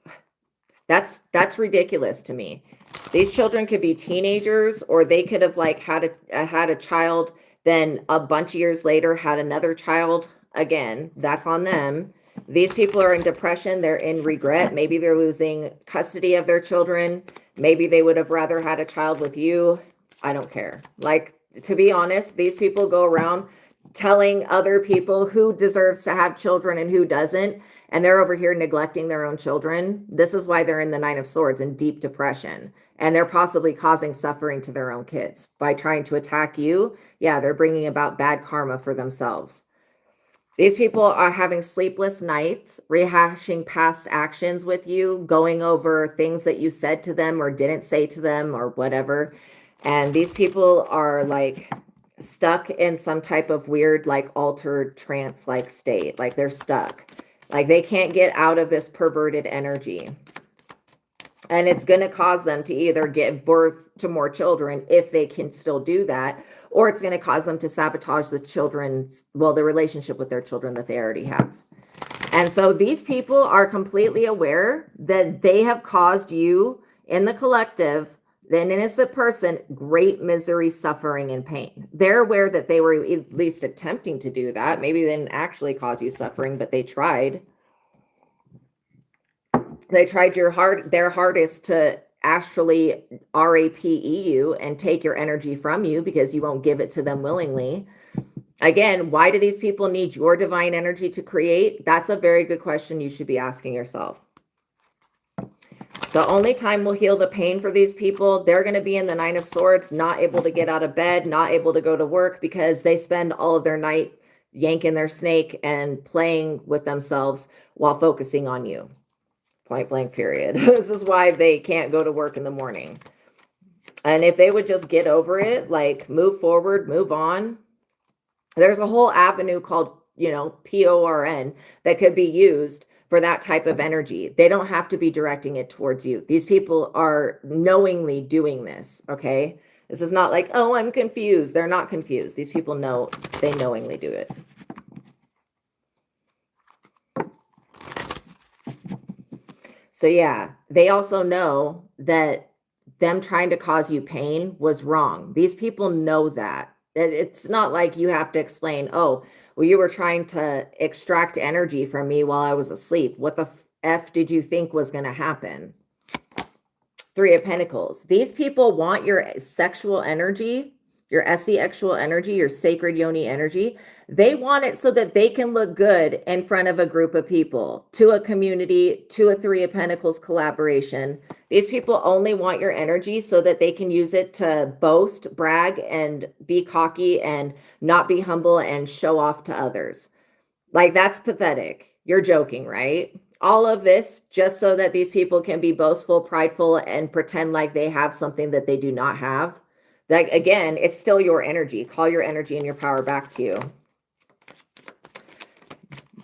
that's ridiculous to me. These children could be teenagers, or they could have like had a child, then a bunch of years later had another child. Again, that's on them. These people are in depression. They're in regret. Maybe they're losing custody of their children. Maybe they would have rather had a child with you. I don't care. Like, to be honest, these people go around telling other people who deserves to have children and who doesn't. And they're over here neglecting their own children. This is why they're in the Nine of Swords in deep depression. And they're possibly causing suffering to their own kids by trying to attack you. Yeah, they're bringing about bad karma for themselves. These people are having sleepless nights, rehashing past actions with you, going over things that you said to them or didn't say to them or whatever. And these people are like stuck in some type of weird, like altered trance like state. Like they're stuck. Like they can't get out of this perverted energy. And it's going to cause them to either give birth to more children if they can still do that, or it's going to cause them to sabotage the children's, well, the relationship with their children that they already have. And so these people are completely aware that they have caused you in the collective, an innocent person, great misery, suffering, and pain. They're aware that they were at least attempting to do that. Maybe they didn't actually cause you suffering, but they tried. They tried their hardest to actually RAPE you and take your energy from you because you won't give it to them willingly. Again, why do these people need your divine energy to create? That's a very good question you should be asking yourself. So only time will heal the pain for these people. They're going to be in the Nine of Swords, not able to get out of bed, not able to go to work because they spend all of their night yanking their snake and playing with themselves while focusing on you. Point blank, period. This is why they can't go to work in the morning. And if they would just get over it, like move forward, move on. There's a whole avenue called, PORN that could be used for that type of energy. They don't have to be directing it towards you. These people are knowingly doing this, okay? This is not like, oh, I'm confused. They're not confused. These people know, they knowingly do it. So yeah, they also know that them trying to cause you pain was wrong. These people know that. It's not like you have to explain, oh, well, you were trying to extract energy from me while I was asleep. What the F did you think was going to happen? Three of Pentacles. These people want your sexual energy, your sexual energy, your sacred yoni energy. They want it so that they can look good in front of a group of people, to a community, to a Three of Pentacles collaboration. These people only want your energy so that they can use it to boast, brag, and be cocky and not be humble and show off to others. Like, that's pathetic. You're joking, right? All of this just so that these people can be boastful, prideful, and pretend like they have something that they do not have. That, again, it's still your energy. Call your energy and your power back to you.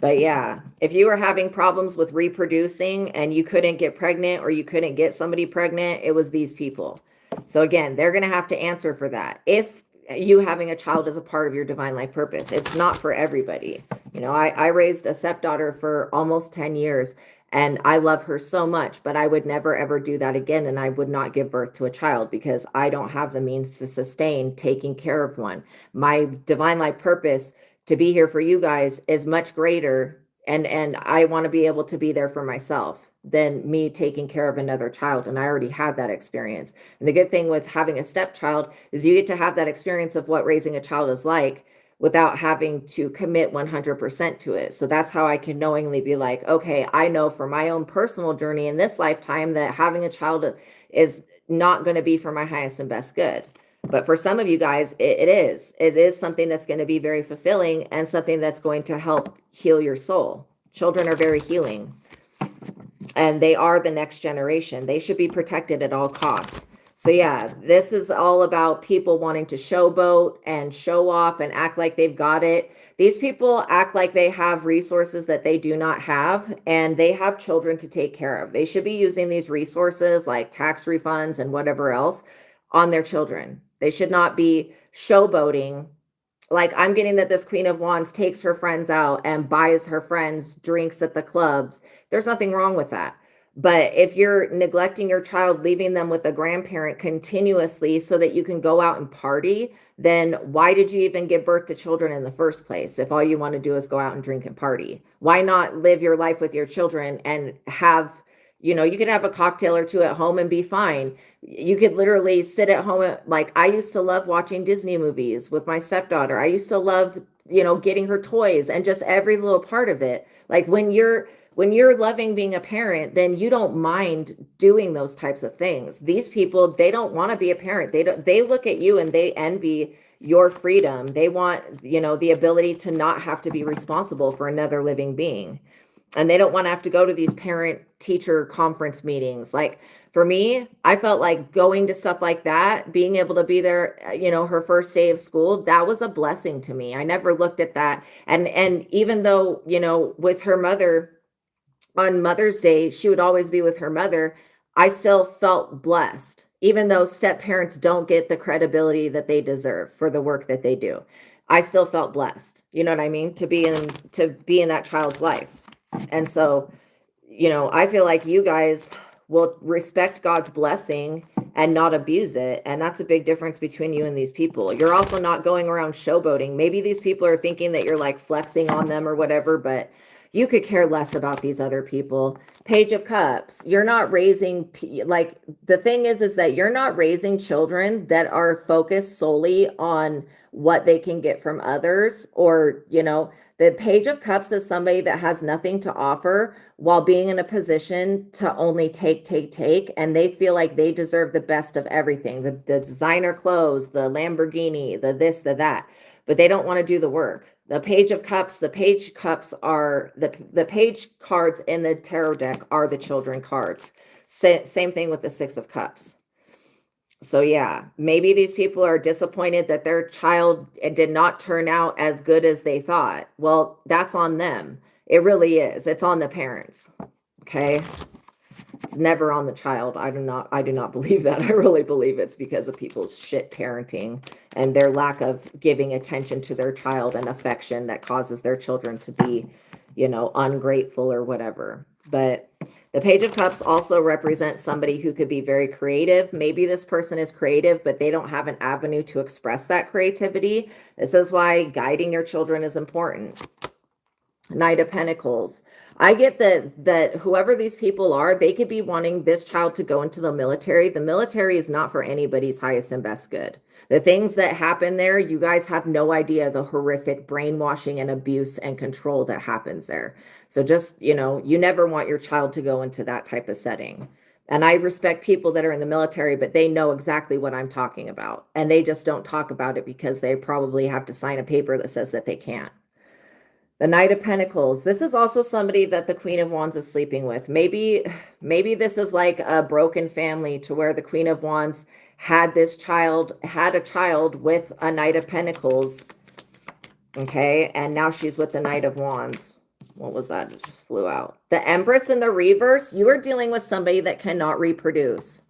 But yeah, if you were having problems with reproducing and you couldn't get pregnant or you couldn't get somebody pregnant, it was these people. So again, they're going to have to answer for that. If you having a child is a part of your divine life purpose, it's not for everybody. I raised a stepdaughter for almost 10 years and I love her so much, but I would never, ever do that again. And I would not give birth to a child because I don't have the means to sustain taking care of one. My divine life purpose to be here for you guys is much greater. And I want to be able to be there for myself than me taking care of another child. And I already had that experience. And the good thing with having a stepchild is you get to have that experience of what raising a child is like without having to commit 100% to it. So that's how I can knowingly be like, okay, I know for my own personal journey in this lifetime that having a child is not going to be for my highest and best good. But for some of you guys, it is something that's going to be very fulfilling and something that's going to help heal your soul. Children are very healing and they are the next generation. They should be protected at all costs. So yeah, this is all about people wanting to showboat and show off and act like they've got it. These people act like they have resources that they do not have, and they have children to take care of. They should be using these resources like tax refunds and whatever else on their children. They should not be showboating. Like, I'm getting that this Queen of Wands takes her friends out and buys her friends drinks at the clubs. There's nothing wrong with that. But if you're neglecting your child, leaving them with a grandparent continuously so that you can go out and party, then why did you even give birth to children in the first place? If all you want to do is go out and drink and party, why not live your life with your children and have, you could have a cocktail or two at home and be fine. You could literally sit at home. Like, I used to love watching Disney movies with my stepdaughter. I used to love, getting her toys and just every little part of it. Like, when you're loving being a parent, then you don't mind doing those types of things. These people, they don't want to be a parent. They look at you and they envy your freedom. They want, the ability to not have to be responsible for another living being. And they don't want to have to go to these parent teacher conference meetings. Like, for me, I felt like going to stuff like that, being able to be there, her first day of school, that was a blessing to me. I never looked at that. And even though, with her mother, on Mother's Day, she would always be with her mother, I still felt blessed, even though step parents don't get the credibility that they deserve for the work that they do. I still felt blessed. You know what I mean? To be in that child's life. And so, I feel like you guys will respect God's blessing and not abuse it. And that's a big difference between you and these people. You're also not going around showboating. Maybe these people are thinking that you're like flexing on them or whatever, but You could care less about these other people. Page of Cups. You're not raising, like, the thing is that you're not raising children that are focused solely on what they can get from others, or, you know, the Page of Cups is somebody that has nothing to offer while being in a position to only take, and they feel like they deserve the best of everything, the designer clothes, the Lamborghini, the this, the that, but they don't want to do the work. The Page of Cups, the Page Cups are the Page cards in the tarot deck are the children cards. Same thing with the Six of Cups. So yeah, maybe these people are disappointed that their child did not turn out as good as they thought. Well, that's on them. It really is. It's on the parents. Okay. It's never on the child. I do not believe that. I really believe it's because of people's shit parenting and their lack of giving attention to their child and affection that causes their children to be, you know, ungrateful or whatever. But the Page of Cups also represents somebody who could be very creative. Maybe this person is creative, but they don't have an avenue to express that creativity. This is why guiding your children is important. Knight of Pentacles. I get that whoever these people are, they could be wanting this child to go into the military. The military is not for anybody's highest and best good. The things that happen there, you guys have no idea the horrific brainwashing and abuse and control that happens there. So just, you know, you never want your child to go into that type of setting. And I respect people that are in the military, but they know exactly what I'm talking about. And they just don't talk about it because they probably have to sign a paper that says that they can't. The Knight of Pentacles. This is also somebody that the Queen of Wands is sleeping with. Maybe this is like a broken family to where the Queen of Wands had a child with a Knight of Pentacles. Okay, and now she's with the Knight of Wands. What was that? It just flew out. The Empress in the reverse. You are dealing with somebody that cannot reproduce.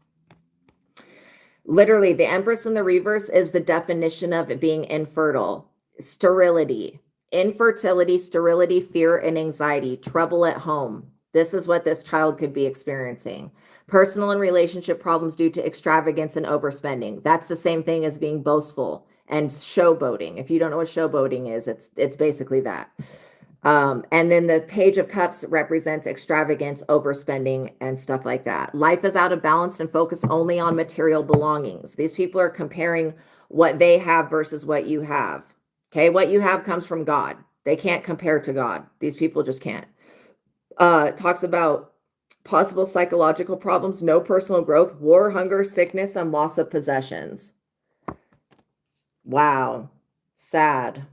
Literally, the Empress in the reverse is the definition of it being infertile. Sterility. Infertility, sterility, fear, and anxiety, trouble at home. This is what this child could be experiencing. Personal and relationship problems due to extravagance and overspending. That's the same thing as being boastful and showboating. If you don't know what showboating is, it's basically that. And then the Page of Cups represents extravagance, overspending, and stuff like that. Life is out of balance and focused only on material belongings. These people are comparing what they have versus what you have. Okay, what you have comes from God. They can't compare to God. These people just can't. Talks about possible psychological problems, no personal growth, war, hunger, sickness, and loss of possessions. Wow, sad.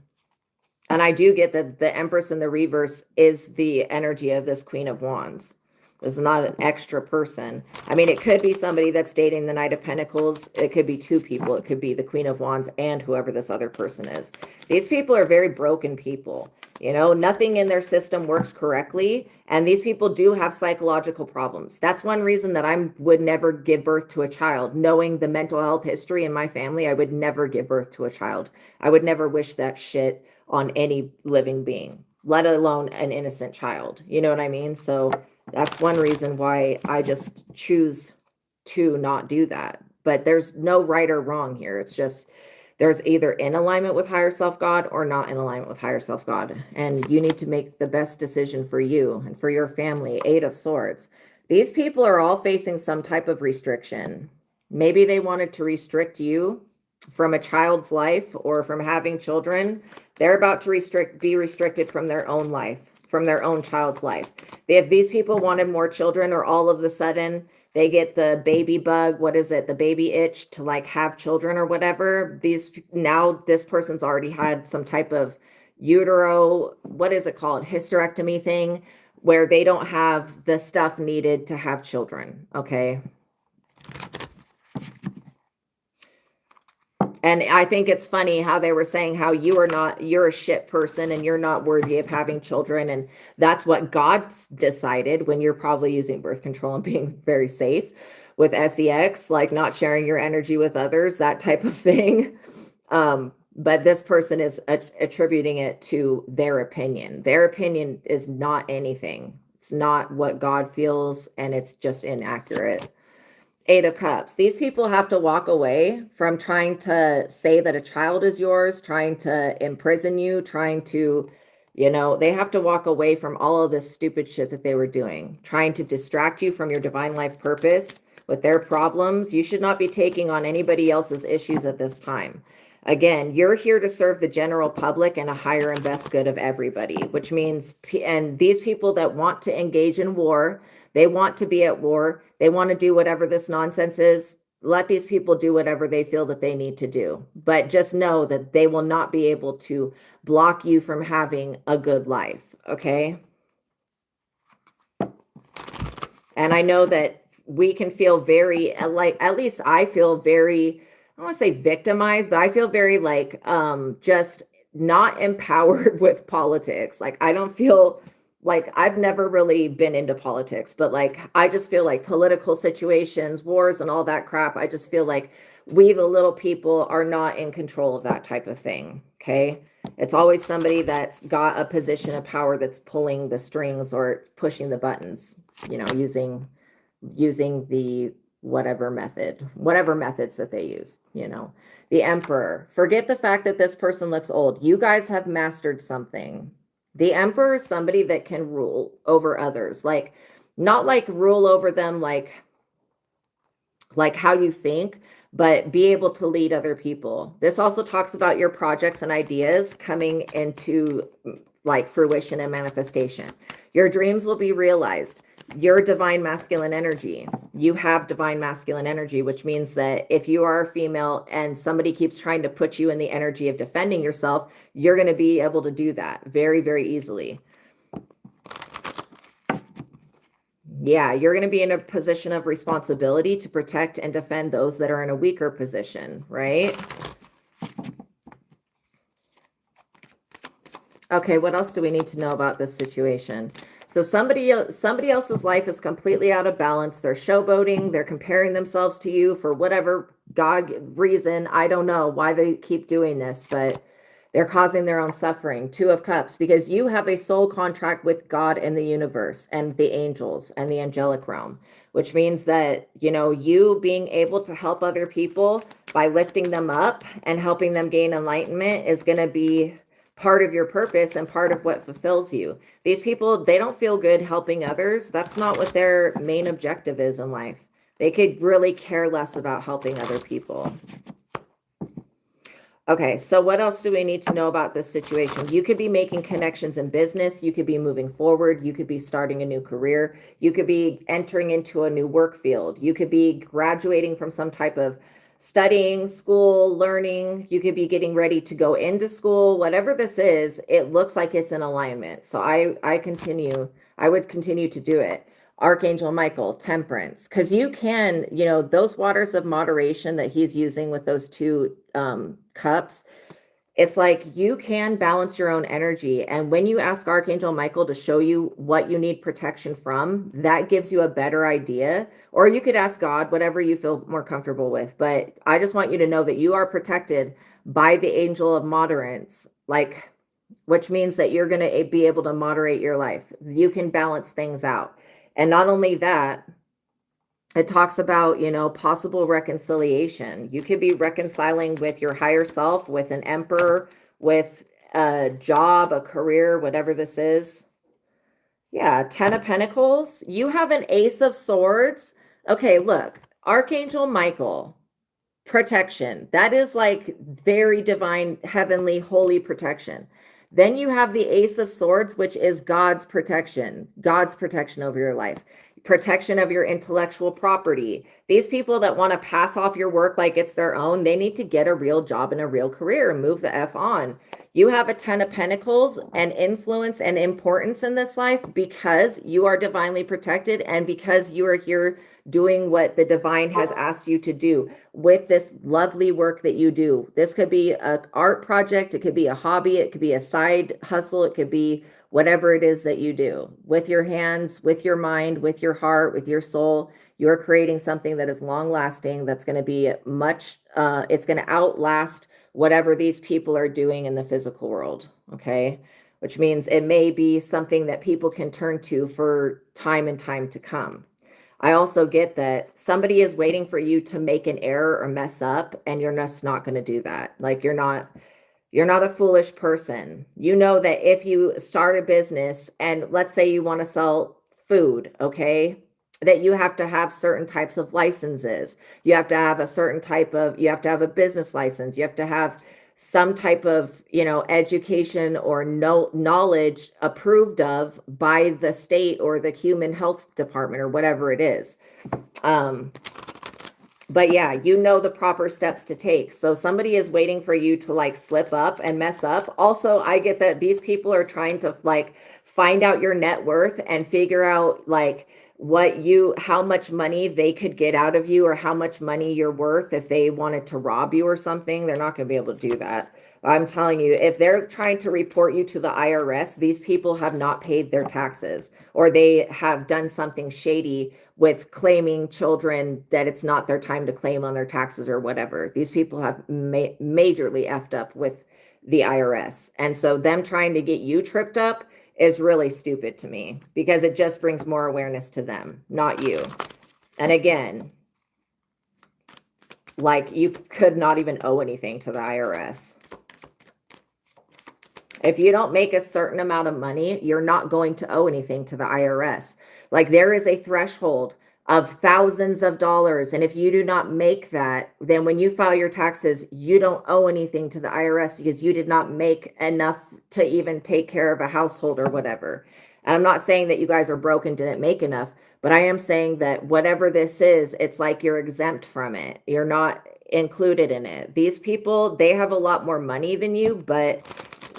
And I do get that the Empress in the reverse is the energy of this Queen of Wands. This is not an extra person. I mean, it could be somebody that's dating the Knight of Pentacles. It could be two people. It could be the Queen of Wands and whoever this other person is. These people are very broken people. You know, nothing in their system works correctly. And these people do have psychological problems. That's one reason that I would never give birth to a child. Knowing the mental health history in my family, I would never give birth to a child. I would never wish that shit on any living being, let alone an innocent child. You know what I mean? So that's one reason why I just choose to not do that. But there's no right or wrong here. It's just there's either in alignment with higher self God or not in alignment with higher self God. And you need to make the best decision for you and for your family. Eight of Swords. These people are all facing some type of restriction. Maybe they wanted to restrict you from a child's life or from having children. They're about to be restricted from their own life, from their own child's life. If these people wanted more children, or all of a sudden they get the baby bug, what is it, the baby itch to like have children or whatever, now this person's already had some type of utero, what is it called, hysterectomy thing, where they don't have the stuff needed to have children. Okay. And I think it's funny how they were saying how you're a shit person and you're not worthy of having children. And that's what God decided when you're probably using birth control and being very safe with sex, like not sharing your energy with others, that type of thing. But this person is attributing it to their opinion. Their opinion is not anything. It's not what God feels, and it's just inaccurate. Eight of Cups. These people have to walk away from trying to say that a child is yours, trying to imprison you, trying to You know, they have to walk away from all of this stupid shit that they were doing, trying to distract you from your divine life purpose with their problems. You should not be taking on anybody else's issues at this time. Again, you're here to serve the general public and a higher and best good of everybody, which means, and these people that want to engage in war, they want to be at war, they want to do whatever this nonsense is. Let these people do whatever they feel that they need to do. But just know that they will not be able to block you from having a good life, okay? And I know that we can feel very, like, at least I feel very, I don't want to say victimized, but I feel very like just not empowered with politics. Like, I don't feel like, I've never really been into politics, but like, I just feel like political situations, wars and all that crap, I just feel like we, the little people, are not in control of that type of thing, okay? It's always somebody that's got a position of power that's pulling the strings or pushing the buttons, you know, using the whatever methods that they use, you know. The Emperor. Forget the fact that this person looks old. You guys have mastered something. The Emperor is somebody that can rule over others, like, not like rule over them like how you think, but be able to lead other people. This also talks about your projects and ideas coming into like fruition and manifestation. Your dreams will be realized. Your divine masculine energy. You have divine masculine energy, which means that if you are a female and somebody keeps trying to put you in the energy of defending yourself, you're going to be able to do that very, very easily. Yeah, you're going to be in a position of responsibility to protect and defend those that are in a weaker position, right? Okay, what else do we need to know about this situation? So somebody else's life is completely out of balance. They're showboating. They're comparing themselves to you for whatever God reason. I don't know why they keep doing this, but they're causing their own suffering. 2 of Cups, because you have a soul contract with God and the universe and the angels and the angelic realm, which means that, you know, you being able to help other people by lifting them up and helping them gain enlightenment is going to be part of your purpose and part of what fulfills you. These people, they don't feel good helping others. That's not what their main objective is in life. They could really care less about helping other people. Okay, so what else do we need to know about this situation? You could be making connections in business. You could be moving forward. You could be starting a new career. You could be entering into a new work field. You could be graduating from some type of studying, school, learning. You could be getting ready to go into school. Whatever this is, it looks like it's in alignment. So I would continue to do it. Archangel Michael, temperance, because you can, you know, those waters of moderation that he's using with those 2 cups, it's like you can balance your own energy. And when you ask Archangel Michael to show you what you need protection from, that gives you a better idea. Or you could ask God, whatever you feel more comfortable with. But I just want you to know that you are protected by the angel of moderance, like, which means that you're going to be able to moderate your life. You can balance things out. And not only that, it talks about, you know, possible reconciliation. You could be reconciling with your higher self, with an emperor, with a job, a career, whatever this is. Yeah, 10 of Pentacles. You have an Ace of Swords. Okay, look, Archangel Michael, protection. That is like very divine, heavenly, holy protection. Then you have the Ace of Swords, which is God's protection over your life. Protection of your intellectual property. These people that want to pass off your work like it's their own, they need to get a real job and a real career and move the F on. You have a 10 of Pentacles and influence and importance in this life because you are divinely protected and because you are here doing what the divine has asked you to do with this lovely work that you do. This could be an art project. It could be a hobby. It could be a side hustle. It could be whatever it is that you do with your hands, with your mind, with your heart, with your soul. You're creating something that is long lasting. That's going to be much, it's going to outlast whatever these people are doing in the physical world. Okay. Which means it may be something that people can turn to for time and time to come. I also get that somebody is waiting for you to make an error or mess up, and you're just not going to do that. Like, you're not You're not a foolish person. You know that if you start a business and let's say you want to sell food, okay, that you have to have certain types of licenses. You have to have a certain type of, you have to have a business license. You have to have some type of, you know, education or no knowledge approved of by the state or the human health department or whatever it is. But yeah, you know the proper steps to take. So somebody is waiting for you to like slip up and mess up. Also, I get that these people are trying to like find out your net worth and figure out like how much money they could get out of you or how much money you're worth if they wanted to rob you or something. They're not going to be able to do that. I'm telling you, if they're trying to report you to the IRS, these people have not paid their taxes or they have done something shady with claiming children that it's not their time to claim on their taxes or whatever. These people have majorly effed up with the IRS. And so them trying to get you tripped up is really stupid to me because it just brings more awareness to them, not you. And again, like you could not even owe anything to the IRS. If you don't make a certain amount of money, you're not going to owe anything to the IRS. Like there is a threshold of thousands of dollars. And if you do not make that, then when you file your taxes, you don't owe anything to the IRS because you did not make enough to even take care of a household or whatever. And I'm not saying that you guys are broke and didn't make enough, but I am saying that whatever this is, it's like you're exempt from it. You're not included in it. These people, they have a lot more money than you, but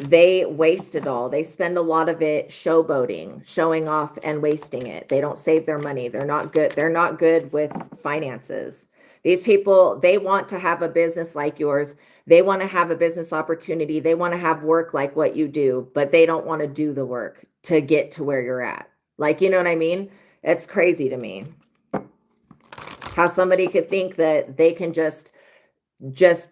they waste it all. They spend a lot of it showboating, showing off and wasting it. They don't save their money. They're not good. They're not good with finances. These people, they want to have a business like yours. They want to have a business opportunity. They want to have work like what you do, but they don't want to do the work to get to where you're at. Like, you know what I mean? It's crazy to me how somebody could think that they can just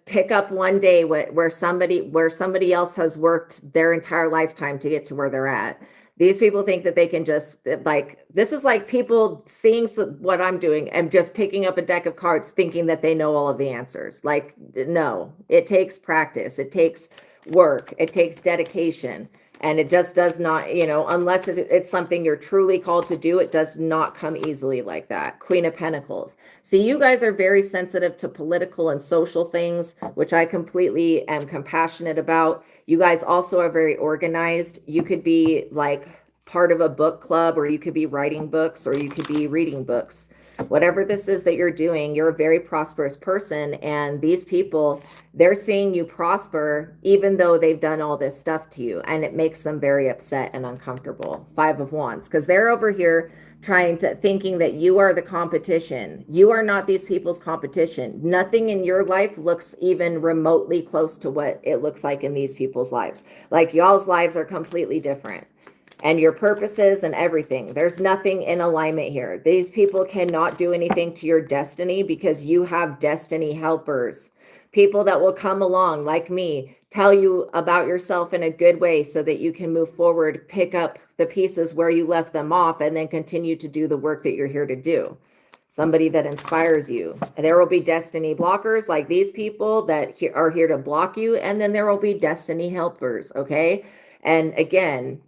pick up one day where somebody else has worked their entire lifetime to get to where they're at. These people think that they can just like, this is like people seeing what I'm doing and just picking up a deck of cards thinking that they know all of the answers. Like, no, it takes practice. It takes work. It takes dedication. And it just does not, you know, unless it's something you're truly called to do, it does not come easily like that. Queen of Pentacles. See, you guys are very sensitive to political and social things, which I completely am compassionate about. You guys also are very organized. You could be like part of a book club, or you could be writing books, or you could be reading books. Whatever this is that you're doing, you're a very prosperous person. And these people, they're seeing you prosper, even though they've done all this stuff to you. And it makes them very upset and uncomfortable. 5 of Wands, because they're over here thinking that you are the competition. You are not these people's competition. Nothing in your life looks even remotely close to what it looks like in these people's lives. Like y'all's lives are completely different. And your purposes and everything. There's nothing in alignment here. These people cannot do anything to your destiny because you have destiny helpers. People that will come along like me, tell you about yourself in a good way so that you can move forward, pick up the pieces where you left them off, and then continue to do the work that you're here to do. Somebody that inspires you. And there will be destiny blockers like these people that are here to block you. And then there will be destiny helpers, okay? And again,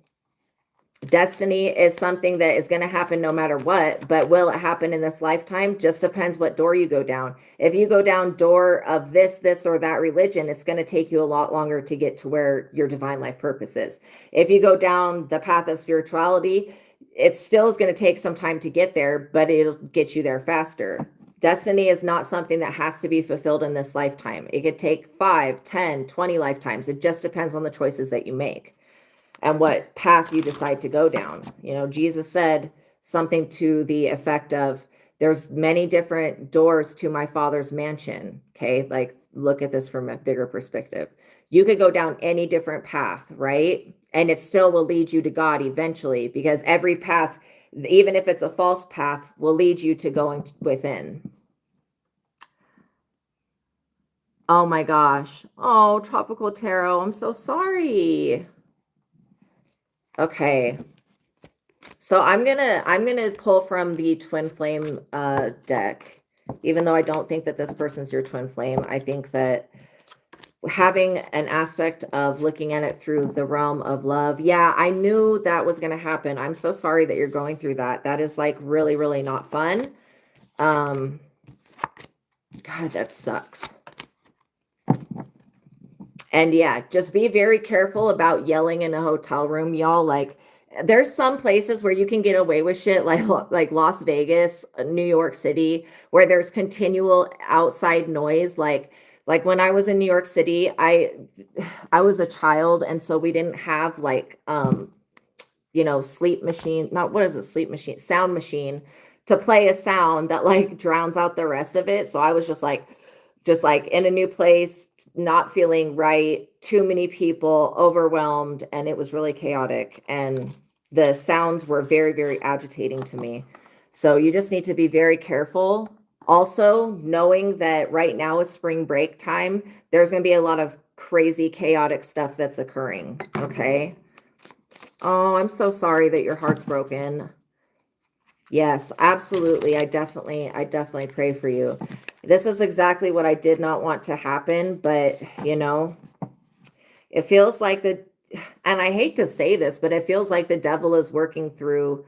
destiny is something that is going to happen no matter what, but will it happen in this lifetime? Just depends what door you go down. If you go down door of this or that religion, it's going to take you a lot longer to get to where your divine life purpose is. If you go down the path of spirituality, it still is going to take some time to get there, but it'll get you there faster. Destiny is not something that has to be fulfilled in this lifetime. It could take 5, 10, 20 lifetimes. It just depends on the choices that you make and what path you decide to go down. You know, Jesus said something to the effect of, there's many different doors to my Father's mansion. Okay, like look at this from a bigger perspective. You could go down any different path, right? And it still will lead you to God eventually, because every path, even if it's a false path, will lead you to going within. Oh my gosh. Oh, Tropical Tarot, I'm so sorry. Okay, so I'm gonna pull from the Twin Flame deck, even though I don't think that this person's your twin flame. I think that having an aspect of looking at it through the realm of love. Yeah, I knew that was going to happen. I'm so sorry that you're going through that. That is like really, really not fun. God, that sucks. And yeah, just be very careful about yelling in a hotel room, y'all. Like, there's some places where you can get away with shit, like Las Vegas, New York City, where there's continual outside noise. Like when I was in New York City, I was a child, and so we didn't have like sleep machine, not what is a sleep machine, sound machine to play a sound that like drowns out the rest of it. So I was just like in a new place, not feeling right, too many people, overwhelmed, and it was really chaotic. And the sounds were very, very agitating to me. So you just need to be very careful. Also, knowing that right now is spring break time, there's going to be a lot of crazy, chaotic stuff that's occurring. Okay. Oh, I'm so sorry that your heart's broken. Yes, absolutely. I definitely pray for you. This is exactly what I did not want to happen, but it feels like and I hate to say this, but it feels like the devil is working through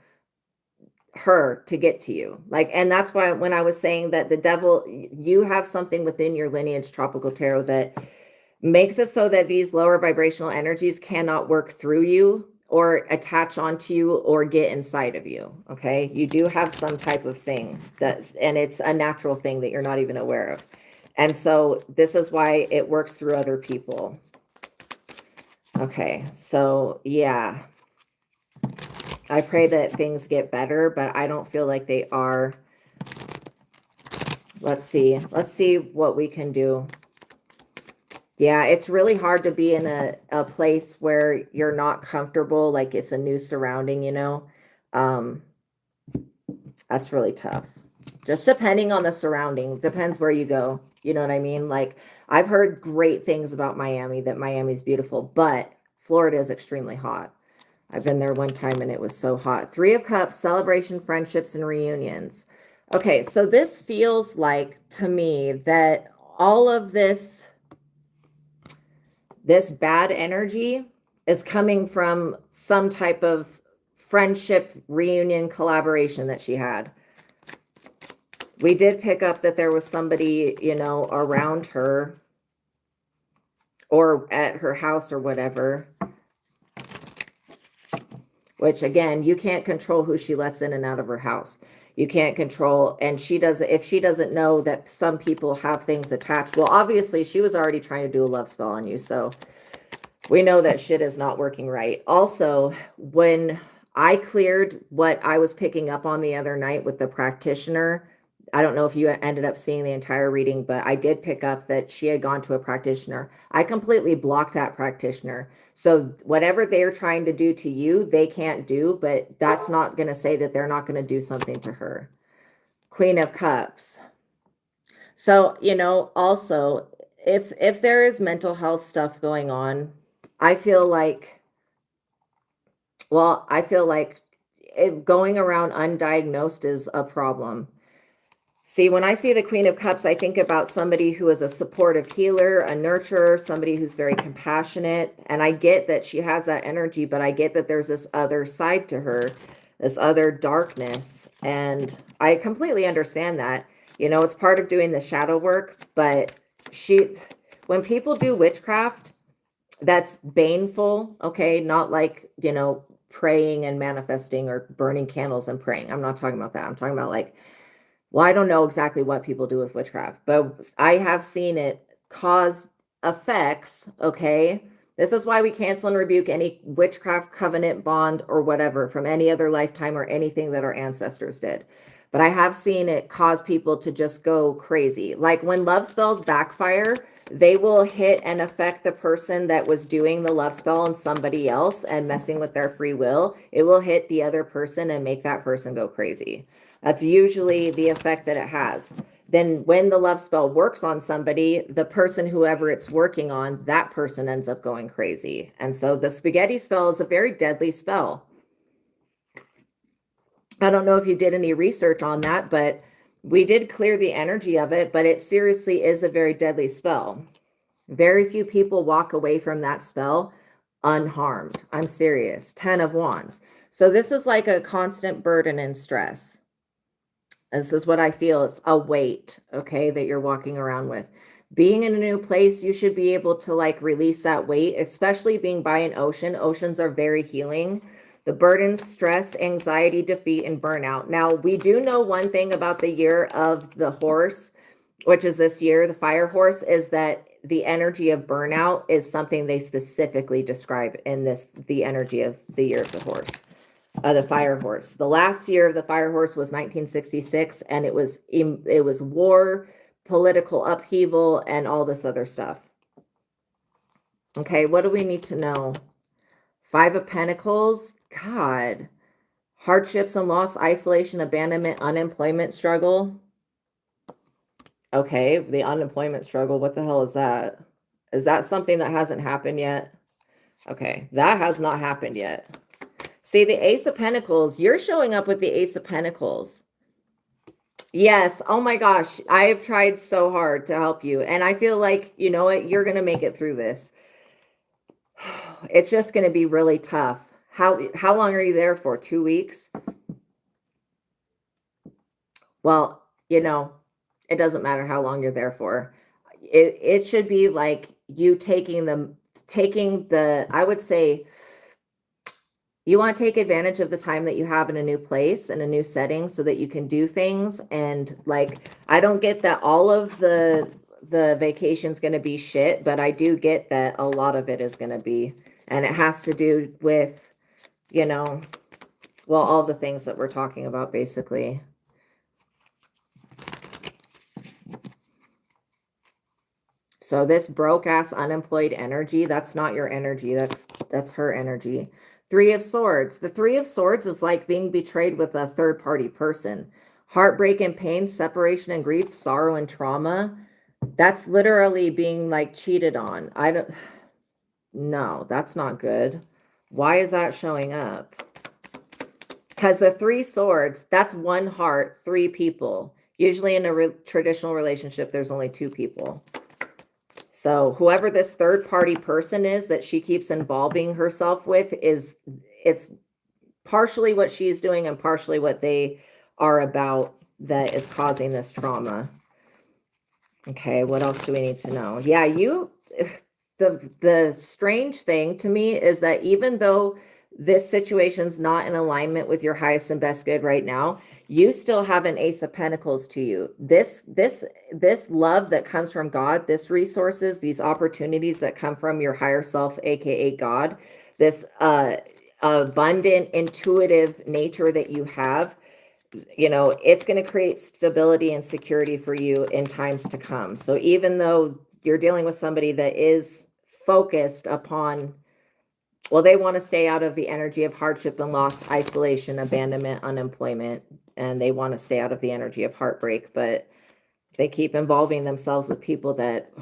her to get to you. Like, and that's why when I was saying that the devil, you have something within your lineage tropical tarot that makes it so that these lower vibrational energies cannot work through you or attach onto you or get inside of you. Okay. You do have some type of thing and it's a natural thing that you're not even aware of. And so this is why it works through other people. Okay. So yeah, I pray that things get better, but I don't feel like they are. Let's see what we can do. Yeah, it's really hard to be in a place where you're not comfortable, like it's a new surrounding, that's really tough. Just depending on the surrounding, depends where you go. You know what I mean? Like, I've heard great things about Miami, that Miami's beautiful, but Florida is extremely hot. I've been there one time and it was so hot. 3 of Cups, celebration, friendships, and reunions. Okay, so this feels like to me that all of this bad energy is coming from some type of friendship, reunion, collaboration that she had. We did pick up that there was somebody, around her or at her house or whatever. Which again, you can't control who she lets in and out of her house. You can't control, and if she doesn't know that some people have things attached, well, obviously she was already trying to do a love spell on you. So we know that shit is not working right. Also, when I cleared what I was picking up on the other night with the practitioner, I don't know if you ended up seeing the entire reading, but I did pick up that she had gone to a practitioner. I completely blocked that practitioner. So whatever they're trying to do to you, they can't do, but that's not going to say that they're not going to do something to her. Queen of Cups. So, also, if there is mental health stuff going on, I feel like going around undiagnosed is a problem. See, when I see the Queen of Cups, I think about somebody who is a supportive healer, a nurturer, somebody who's very compassionate. And I get that she has that energy, but I get that there's this other side to her, this other darkness. And I completely understand that. It's part of doing the shadow work, but when people do witchcraft, that's baneful, okay? Not like, praying and manifesting or burning candles and praying. I'm not talking about that. I'm talking about well, I don't know exactly what people do with witchcraft, but I have seen it cause effects, okay? This is why we cancel and rebuke any witchcraft, covenant, bond, or whatever from any other lifetime or anything that our ancestors did. But I have seen it cause people to just go crazy. Like when love spells backfire, they will hit and affect the person that was doing the love spell on somebody else and messing with their free will. It will hit the other person and make that person go crazy. That's usually the effect that it has. Then when the love spell works on somebody, the person, whoever it's working on, that person ends up going crazy. And so the spaghetti spell is a very deadly spell. I don't know if you did any research on that, but we did clear the energy of it, but it seriously is a very deadly spell. Very few people walk away from that spell unharmed. I'm serious. 10 of Wands. So this is like a constant burden and stress. This is what I feel. It's a weight, okay, that you're walking around with. Being in a new place, you should be able to like release that weight, especially being by an ocean. Oceans are very healing. The burdens, stress, anxiety, defeat, and burnout. Now, we do know one thing about the year of the horse, which is this year, the fire horse, is that the energy of burnout is something they specifically describe in the energy of the year of the horse. The fire horse. The last year of the fire horse was 1966, and it was war, political upheaval, and all this other stuff. Okay, what do we need to know? 5 of Pentacles. God. Hardships and loss, isolation, abandonment, unemployment struggle. Okay, the unemployment struggle. What the hell is that? Is that something that hasn't happened yet? Okay, that has not happened yet. See, the Ace of Pentacles, you're showing up with the Ace of Pentacles. Yes. Oh my gosh. I have tried so hard to help you. And I feel like, you know what? You're going to make it through this. It's just going to be really tough. How long are you there for? 2 weeks? Well, you know, it doesn't matter how long you're there for. It should be like you taking the, I would say, you want to take advantage of the time that you have in a new place and a new setting so that you can do things. And like, I don't get that all of the vacation's going to be shit, but I do get that a lot of it is going to be, and it has to do with, you know, well, all the things that we're talking about, basically. So this broke ass unemployed energy, that's not your energy. That's her energy. 3 of Swords. The 3 of Swords is like being betrayed with a third party person. Heartbreak and pain, separation and grief, sorrow and trauma. That's literally being like cheated on. No, that's not good. Why is that showing up? Because the 3 swords, that's 1 heart, 3 people. Usually in a traditional relationship, there's only 2 people. So whoever this third party person is that she keeps involving herself with it's partially what she's doing and partially what they are about that is causing this trauma. Okay, what else do we need to know? Yeah, the strange thing to me is that even though this situation's not in alignment with your highest and best good right now, you still have an Ace of Pentacles to you. This love that comes from God, this resources, these opportunities that come from your higher self, aka God, this abundant, intuitive nature that you have, you know, it's going to create stability and security for you in times to come. So even though you're dealing with somebody that is focused upon, well, they want to stay out of the energy of hardship and loss, isolation, abandonment, unemployment, and they want to stay out of the energy of heartbreak, but they keep involving themselves with people that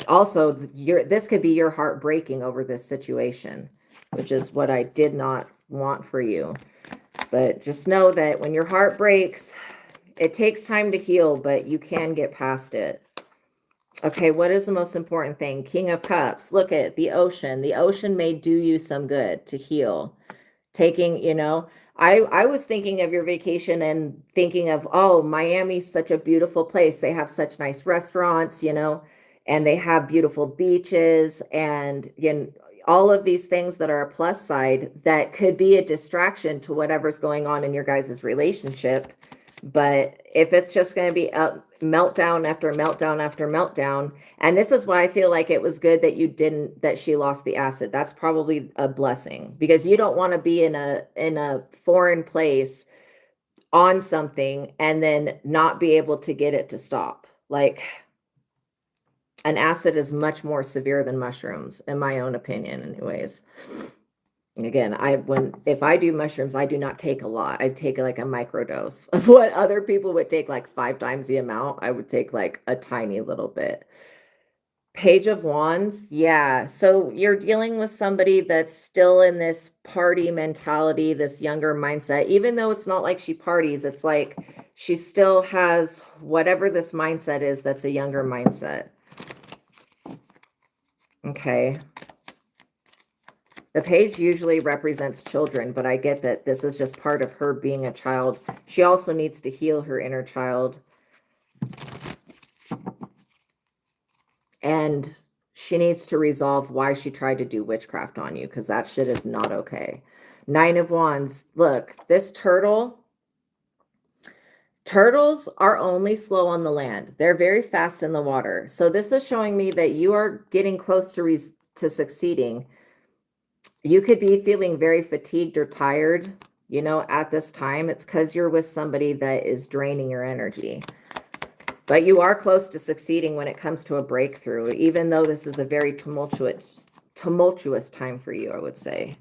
also, this could be your heart breaking over this situation, which is what I did not want for you. But just know that when your heart breaks, it takes time to heal, but you can get past it. Okay, what is the most important thing? King of Cups. Look at the ocean. The ocean may do you some good to heal. Taking, you know, I was thinking of your vacation and thinking of, oh, Miami's such a beautiful place. They have such nice restaurants, you know, and they have beautiful beaches and, you know, all of these things that are a plus side that could be a distraction to whatever's going on in your guys' relationship. But if it's just going to be a meltdown after meltdown after meltdown, and this is why I feel like it was good that she lost the acid. That's probably a blessing, because you don't want to be in a foreign place on something and then not be able to get it to stop. Like, an acid is much more severe than mushrooms, in my own opinion, anyways. Again, if I do mushrooms, I do not take a lot. I take like a microdose of what other people would take like 5 times the amount. I would take like a tiny little bit. Page of Wands. Yeah. So you're dealing with somebody that's still in this party mentality, this younger mindset, even though it's not like she parties. It's like she still has whatever this mindset is, that's a younger mindset. Okay. The page usually represents children, but I get that this is just part of her being a child. She also needs to heal her inner child. And she needs to resolve why she tried to do witchcraft on you, because that shit is not okay. 9 of Wands. Look, this turtle. Turtles are only slow on the land. They're very fast in the water. So this is showing me that you are getting close to succeeding. You could be feeling very fatigued or tired, you know, at this time. It's because you're with somebody that is draining your energy. But you are close to succeeding when it comes to a breakthrough, even though this is a very tumultuous time for you, I would say.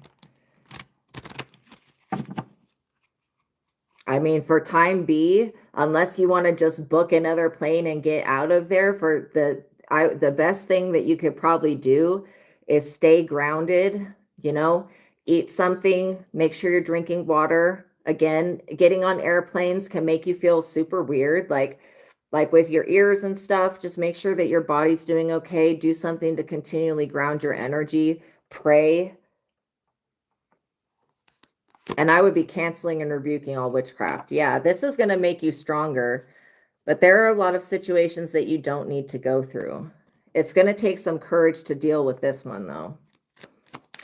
I mean, for time B, unless you want to just book another plane and get out of there, for the best thing that you could probably do is stay grounded, you know, eat something, make sure you're drinking water. Again, getting on airplanes can make you feel super weird, like with your ears and stuff. Just make sure that your body's doing okay. Do something to continually ground your energy. Pray. And I would be canceling and rebuking all witchcraft. Yeah, this is going to make you stronger. But there are a lot of situations that you don't need to go through. It's going to take some courage to deal with this one, though.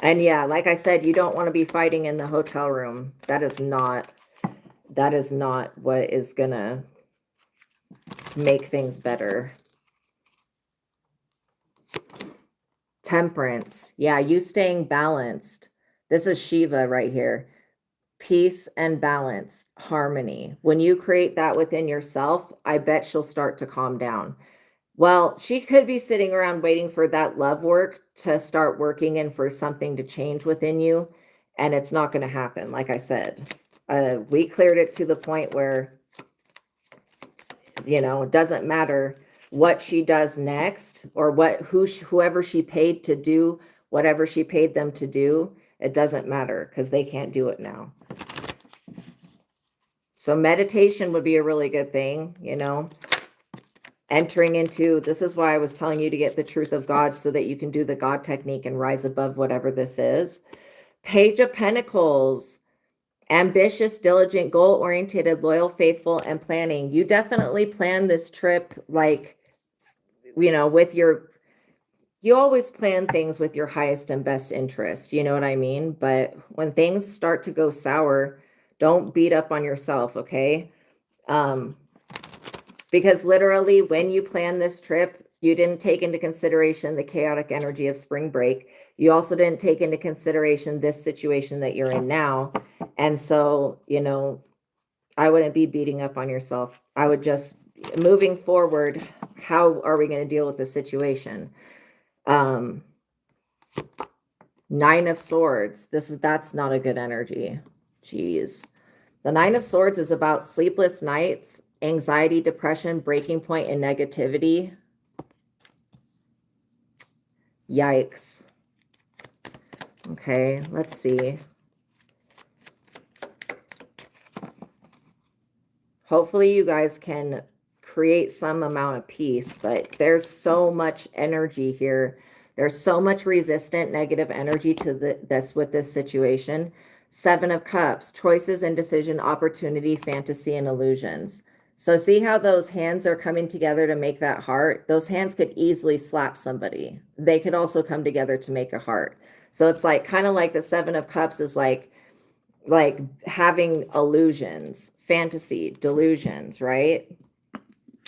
And yeah, like I said, you don't want to be fighting in the hotel room. That is not what is going to make things better. Temperance. Yeah, you staying balanced. This is Shiva right here. Peace and balance, harmony. When you create that within yourself, I bet she'll start to calm down. Well, she could be sitting around waiting for that love work to start working and for something to change within you. And it's not going to happen. Like I said, we cleared it to the point where, you know, it doesn't matter what she does next or whoever she paid to do whatever she paid them to do. It doesn't matter because they can't do it now. So meditation would be a really good thing, you know. Entering into, this is why I was telling you to get the truth of God so that you can do the God technique and rise above whatever this is. Page of Pentacles. Ambitious, diligent, goal-oriented, loyal, faithful, and planning. You definitely plan this trip like, you know, you always plan things with your highest and best interest. You know what I mean? But when things start to go sour, don't beat up on yourself, okay? Because literally when you plan this trip, you didn't take into consideration the chaotic energy of spring break. You also didn't take into consideration this situation that you're in now. And so, you know, I wouldn't be beating up on yourself. I would just, moving forward, how are we going to deal with this situation? 9 of Swords. That's not a good energy. Jeez. The 9 of Swords is about sleepless nights, anxiety, depression, breaking point, and negativity. Yikes. Okay, let's see. Hopefully you guys can create some amount of peace, but there's so much energy here. There's so much resistant negative energy to this situation. 7 of Cups, choices, indecision, opportunity, fantasy, and illusions. So see how those hands are coming together to make that heart? Those hands could easily slap somebody. They could also come together to make a heart. So it's like kind of like the 7 of Cups is like having illusions, fantasy, delusions, right?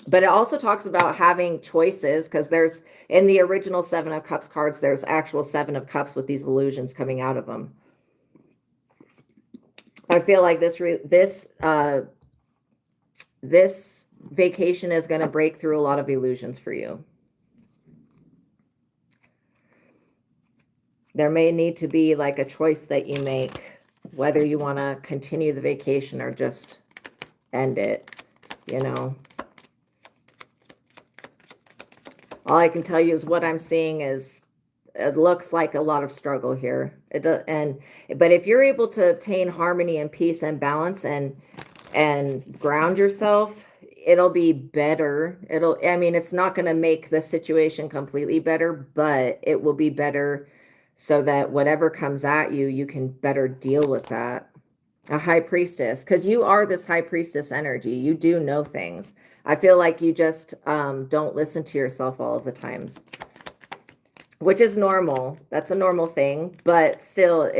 But it also talks about having choices, because there's, in the original 7 of Cups cards, there's actual 7 of Cups with these illusions coming out of them. I feel like this vacation is going to break through a lot of illusions for you. There may need to be like a choice that you make, whether you want to continue the vacation or just end it, you know. All I can tell you is what I'm seeing is it looks like a lot of struggle here. But if you're able to obtain harmony and peace and balance and ground yourself, it'll be better. I mean, it's not going to make the situation completely better, but it will be better so that whatever comes at you, you can better deal with that. A high priestess, because you are this high priestess energy. You do know things. I feel like you just don't listen to yourself all of the times, which is normal. That's a normal thing, but still,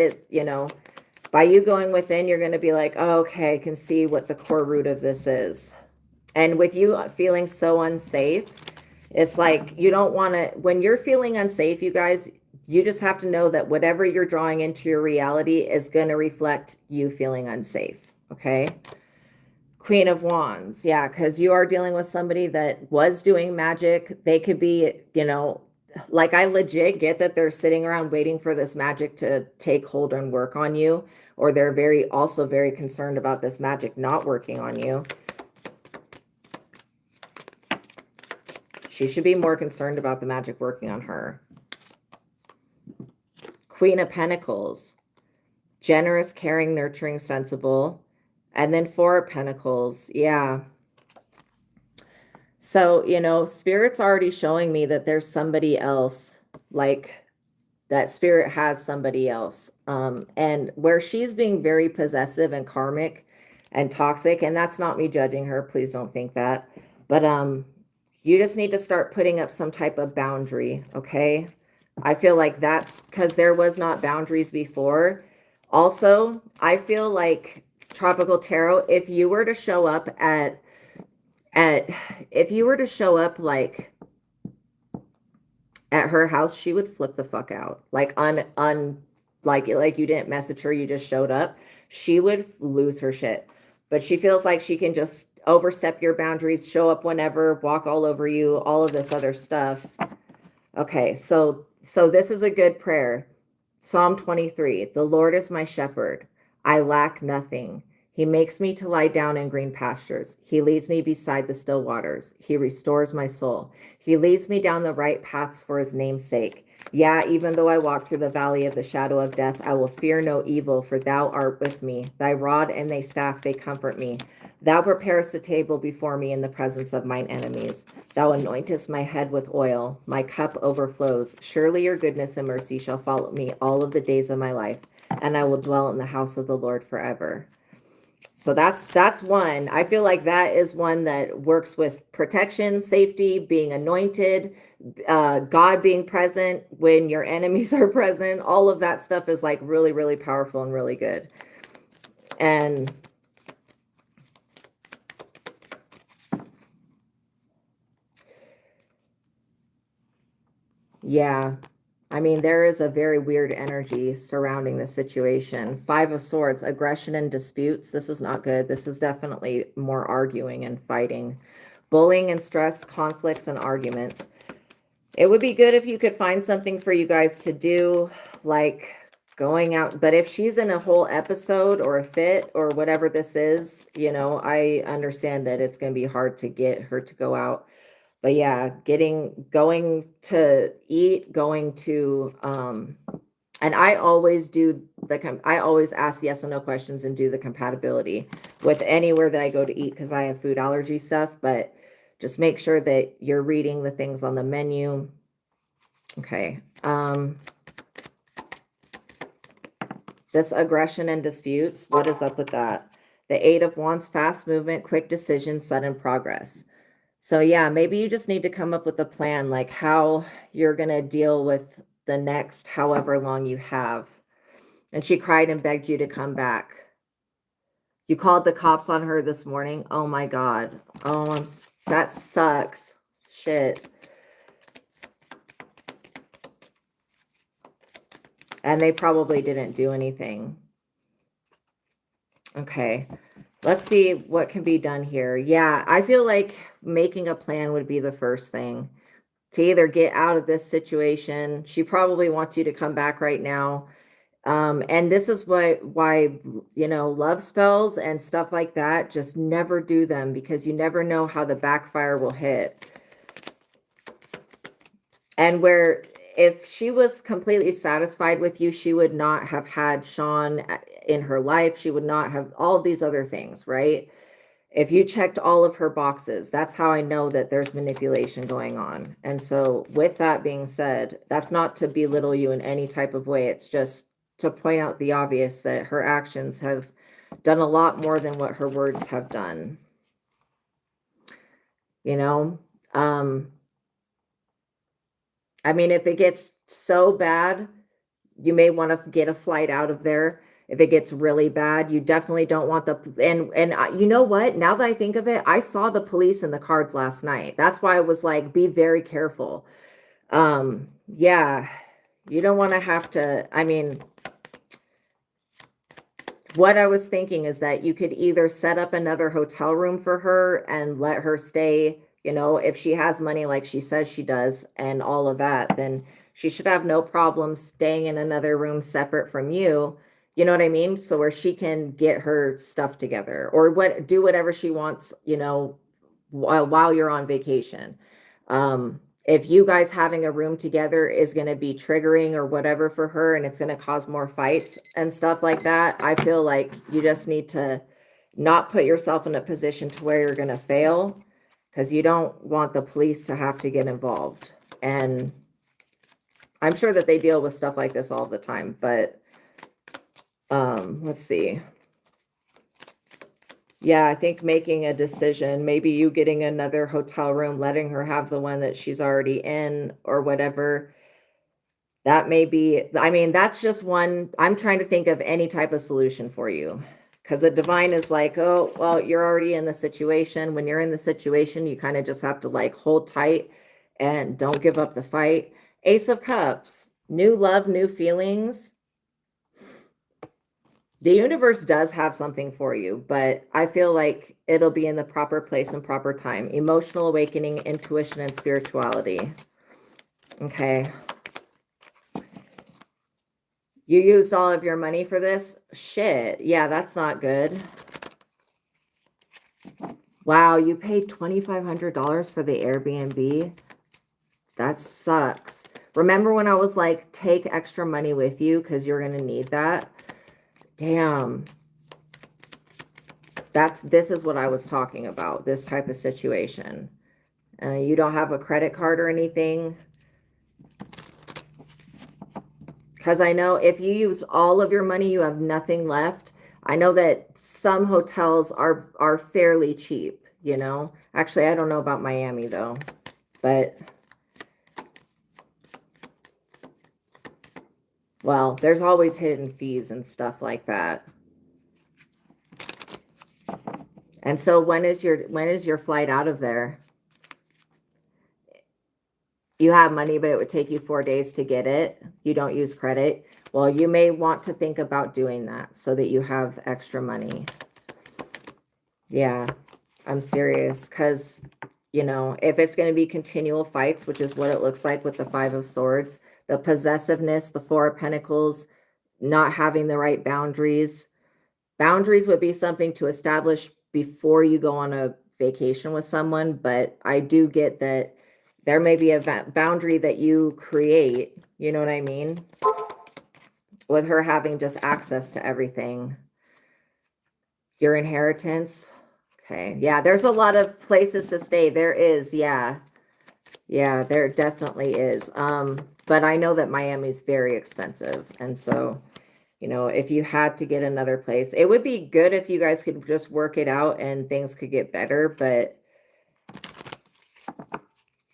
by you going within, you're going to be like, oh, okay, I can see what the core root of this is. And with you feeling so unsafe, it's like you don't want to, when you're feeling unsafe, you guys, you just have to know that whatever you're drawing into your reality is going to reflect you feeling unsafe. Okay. Queen of Wands. Yeah. Because you are dealing with somebody that was doing magic. They could be, like I legit get that they're sitting around waiting for this magic to take hold and work on you. Or they're also very concerned about this magic not working on you. She should be more concerned about the magic working on her. Queen of Pentacles. Generous, caring, nurturing, sensible. And then Four of Pentacles. Yeah. So, Spirit's already showing me that there's somebody else, like that Spirit has somebody else. And where she's being very possessive and karmic and toxic, and that's not me judging her. Please don't think that. But you just need to start putting up some type of boundary, okay? I feel like that's because there was not boundaries before. Also, I feel like Tropical Tarot, if you were to show up like at her house, she would flip the fuck out. Like like you didn't message her, you just showed up. She would lose her shit. But she feels like she can just overstep your boundaries, show up whenever, walk all over you, all of this other stuff. Okay, so this is a good prayer. Psalm 23, the Lord is my shepherd. I lack nothing. He makes me to lie down in green pastures. He leads me beside the still waters. He restores my soul. He leads me down the right paths for his name's sake. Yeah, even though I walk through the valley of the shadow of death, I will fear no evil, for thou art with me. Thy rod and thy staff, they comfort me. Thou preparest a table before me in the presence of mine enemies. Thou anointest my head with oil. My cup overflows. Surely your goodness and mercy shall follow me all of the days of my life, and I will dwell in the house of the Lord forever. So that's one. I feel like that is one that works with protection, safety, being anointed, God being present when your enemies are present. All of that stuff is like really, really powerful and really good. And yeah, I mean, there is a very weird energy surrounding the situation. Five of Swords, aggression and disputes. This is not good. This is definitely more arguing and fighting. Bullying and stress, conflicts and arguments. It would be good if you could find something for you guys to do, like going out. But if she's in a whole episode or a fit or whatever this is, I understand that it's going to be hard to get her to go out. But yeah, going to eat, going to, and I always I always ask yes and no questions and do the compatibility with anywhere that I go to eat because I have food allergy stuff, but just make sure that you're reading the things on the menu. Okay. This aggression and disputes, what is up with that? The Eight of Wands, fast movement, quick decision, sudden progress. So yeah, maybe you just need to come up with a plan, like how you're going to deal with the next however long you have. And she cried and begged you to come back. You called the cops on her this morning. Oh my God. Oh, that sucks. Shit. And they probably didn't do anything. Okay. Let's see what can be done here. Yeah, I feel like making a plan would be the first thing to either get out of this situation. She probably wants you to come back right now. And this is why, love spells and stuff like that, just never do them because you never know how the backfire will hit. And if she was completely satisfied with you, she would not have had Sean in her life. She would not have all these other things, right? if you checked all of her boxes, that's how I know that there's manipulation going on. And so with that being said, that's not to belittle you in any type of way. It's just to point out the obvious that her actions have done a lot more than what her words have done. You know, I mean, if it gets so bad, you may want to get a flight out of there. If it gets really bad, you definitely don't want you know what? Now that I think of it, I saw the police in the cards last night. That's why I was like, be very careful. Yeah, you don't want to have to, I mean, what I was thinking is that you could either set up another hotel room for her and let her stay, you know, if she has money like she says she does and all of that, then she should have no problem staying in another room separate from you. You know what I mean? So where she can get her stuff together or do whatever she wants, you know, while you're on vacation. If you guys having a room together is going to be triggering or whatever for her and it's going to cause more fights and stuff like that, I feel like you just need to not put yourself in a position to where you're going to fail, because you don't want the police to have to get involved. And I'm sure that they deal with stuff like this all the time, but let's see. Yeah, I think making a decision, maybe you getting another hotel room, letting her have the one that she's already in or whatever. That may be, I mean, that's just one. I'm trying to think of any type of solution for you, because the divine is like, oh, well, you're already in the situation. When you're in the situation, you kind of just have to like hold tight and don't give up the fight. Ace of Cups, new love, new feelings. The universe does have something for you, but I feel like it'll be in the proper place and proper time. Emotional awakening, intuition, and spirituality. Okay. You used all of your money for this? Shit. Yeah, that's not good. Wow, you paid $2,500 for the Airbnb? That sucks. Remember when I was like, take extra money with you because you're going to need that? Damn. This is what I was talking about, this type of situation. You don't have a credit card or anything? Because I know if you use all of your money, you have nothing left. I know that some hotels are fairly cheap, you know? Actually, I don't know about Miami though, but well, there's always hidden fees and stuff like that. And so when is your flight out of there? You have money, but it would take you 4 days to get it. You don't use credit. Well, you may want to think about doing that so that you have extra money. Yeah, I'm serious, because, you know, if it's going to be continual fights, which is what it looks like with the Five of Swords, the possessiveness, the Four of Pentacles, not having the right boundaries. Boundaries would be something to establish before you go on a vacation with someone, but I do get that there may be a boundary that you create, you know what I mean? With her having just access to everything. Your inheritance. Okay. Yeah, there's a lot of places to stay. There is, yeah. Yeah, there definitely is. But I know that Miami's very expensive. And so, you know, if you had to get another place, it would be good if you guys could just work it out and things could get better, but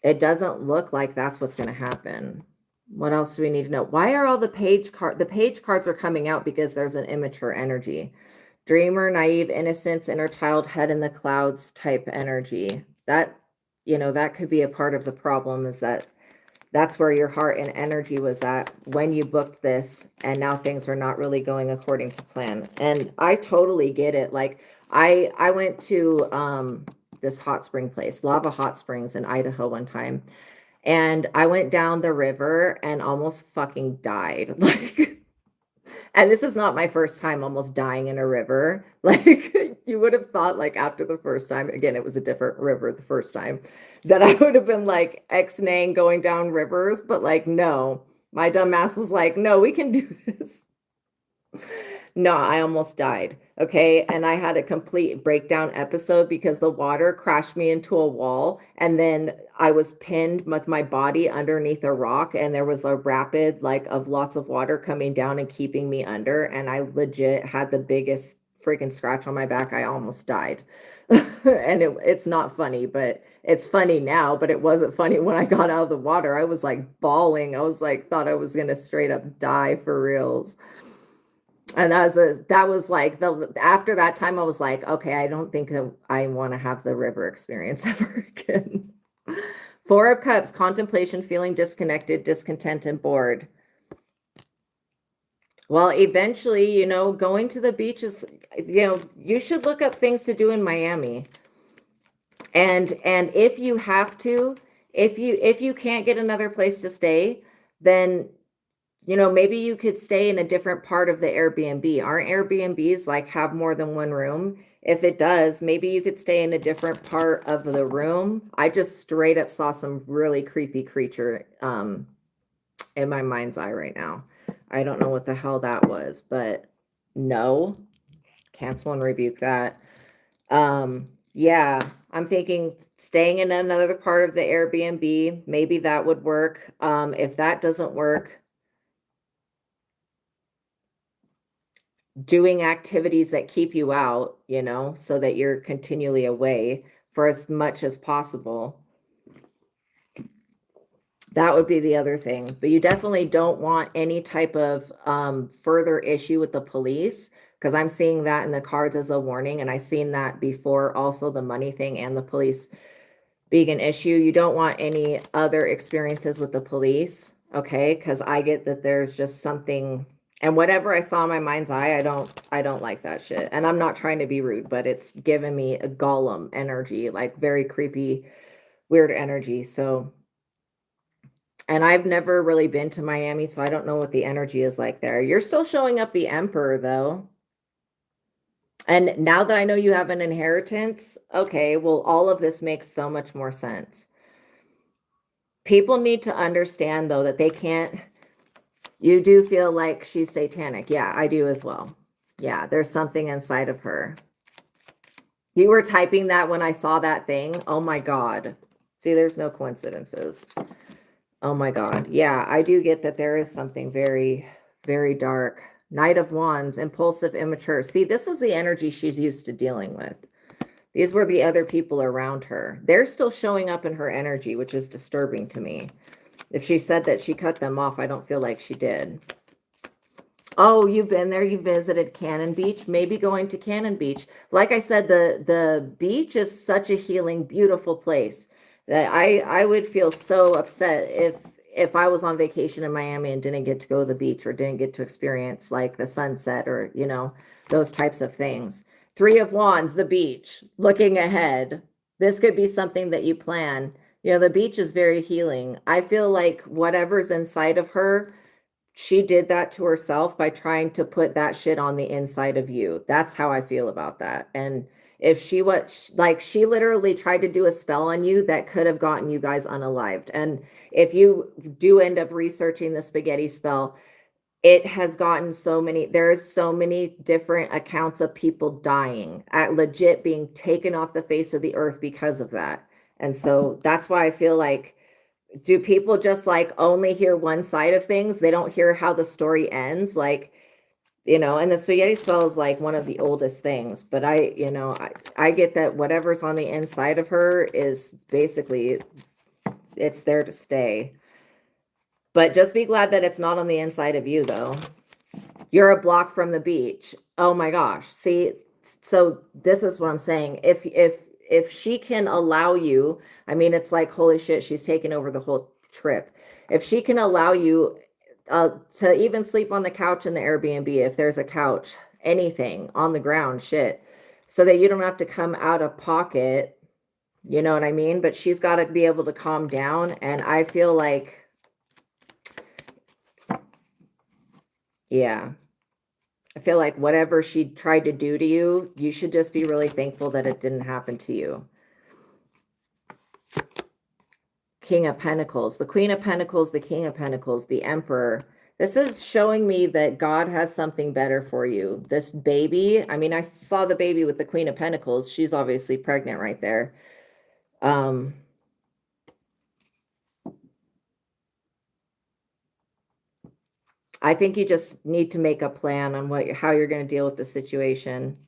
it doesn't look like that's what's going to happen. What else do we need to know? Why are all the page cards are coming out? Because there's an immature energy. Dreamer, naive, innocence, inner child, head in the clouds type energy. That, you know, that could be a part of the problem, is that that's where your heart and energy was at when you booked this, and now things are not really going according to plan. And I totally get it. Like I went to this hot spring place, Lava Hot Springs in Idaho one time, and I went down the river and almost fucking died. Like, and this is not my first time almost dying in a river. Like, you would have thought, like, after the first time, again, it was a different river the first time, that I would have been like ex-naying going down rivers, but like, no, my dumb ass was like, no, we can do this. No, I almost died. Okay. And I had a complete breakdown episode because the water crashed me into a wall. And then I was pinned with my body underneath a rock. And there was a rapid, like, of lots of water coming down and keeping me under. And I legit had the biggest freaking scratch on my back. I almost died. And it's not funny, but it's funny now. But it wasn't funny when I got out of the water. I was like bawling. I was like, thought I was going to straight up die for reals. And that was like after that time, I was like, okay, I don't think that I want to have the river experience ever again. Four of Cups, contemplation, feeling disconnected, discontent, and bored. Well, eventually, you know, going to the beach is, you know, you should look up things to do in Miami. And if you have to, if you can't get another place to stay, then, you know, maybe you could stay in a different part of the Airbnb. Aren't Airbnbs like have more than one room? If it does, maybe you could stay in a different part of the room. I just straight up saw some really creepy creature in my mind's eye right now. I don't know what the hell that was, but no. Cancel and rebuke that. Yeah, I'm thinking staying in another part of the Airbnb, maybe that would work. If that doesn't work, doing activities that keep you out, you know, so that you're continually away for as much as possible. That would be the other thing. But you definitely don't want any type of further issue with the police, because I'm seeing that in the cards as a warning. And I've seen that before, also the money thing and the police being an issue. You don't want any other experiences with the police, okay? Because I get that there's just something, and whatever I saw in my mind's eye, I don't like that shit. And I'm not trying to be rude, but it's giving me a golem energy, like very creepy, weird energy. So, and I've never really been to Miami, so I don't know what the energy is like there. You're still showing up the Emperor, though. And now that I know you have an inheritance, okay, well, all of this makes so much more sense. People need to understand, though, that they can't. You do feel like she's satanic. Yeah, I do as well. Yeah, there's something inside of her. You were typing that when I saw that thing. Oh my God. See, there's no coincidences. Oh my God. Yeah, I do get that there is something very, very dark. Knight of Wands, impulsive, immature. See, this is the energy she's used to dealing with. These were the other people around her. They're still showing up in her energy, which is disturbing to me. If she said that she cut them off, I don't feel like she did. Oh, you've been there. You visited Cannon Beach. Maybe going to Cannon Beach. Like I said, the beach is such a healing, beautiful place that I would feel so upset if I was on vacation in Miami and didn't get to go to the beach or didn't get to experience like the sunset or, you know, those types of things. Three of Wands, the beach, looking ahead. This could be something that you plan. You know, the beach is very healing. I feel like whatever's inside of her, she did that to herself by trying to put that shit on the inside of you. That's how I feel about that. And if she was like, she literally tried to do a spell on you that could have gotten you guys unalived. And if you do end up researching the spaghetti spell, it has gotten so many, there's so many different accounts of people dying, at legit being taken off the face of the earth because of that. And so that's why I feel like, do people just like only hear one side of things? They don't hear how the story ends. Like, you know, and the spaghetti spell is like one of the oldest things, but you know, I get that whatever's on the inside of her is basically, it's there to stay. But just be glad that it's not on the inside of you, though. You're a block from the beach. Oh my gosh. See, so this is what I'm saying. If she can allow you, I mean, it's like, holy shit, she's taken over the whole trip. If she can allow you to even sleep on the couch in the Airbnb, if there's a couch, anything on the ground, shit, so that you don't have to come out of pocket, you know what I mean? But she's got to be able to calm down. And I feel like, yeah, I feel like whatever she tried to do to you, you should just be really thankful that it didn't happen to you. King of Pentacles, the Queen of Pentacles, the King of Pentacles, the Emperor. This is showing me that God has something better for you. This baby, I mean, I saw the baby with the Queen of Pentacles. She's obviously pregnant right there. I think you just need to make a plan on how you're going to deal with the situation.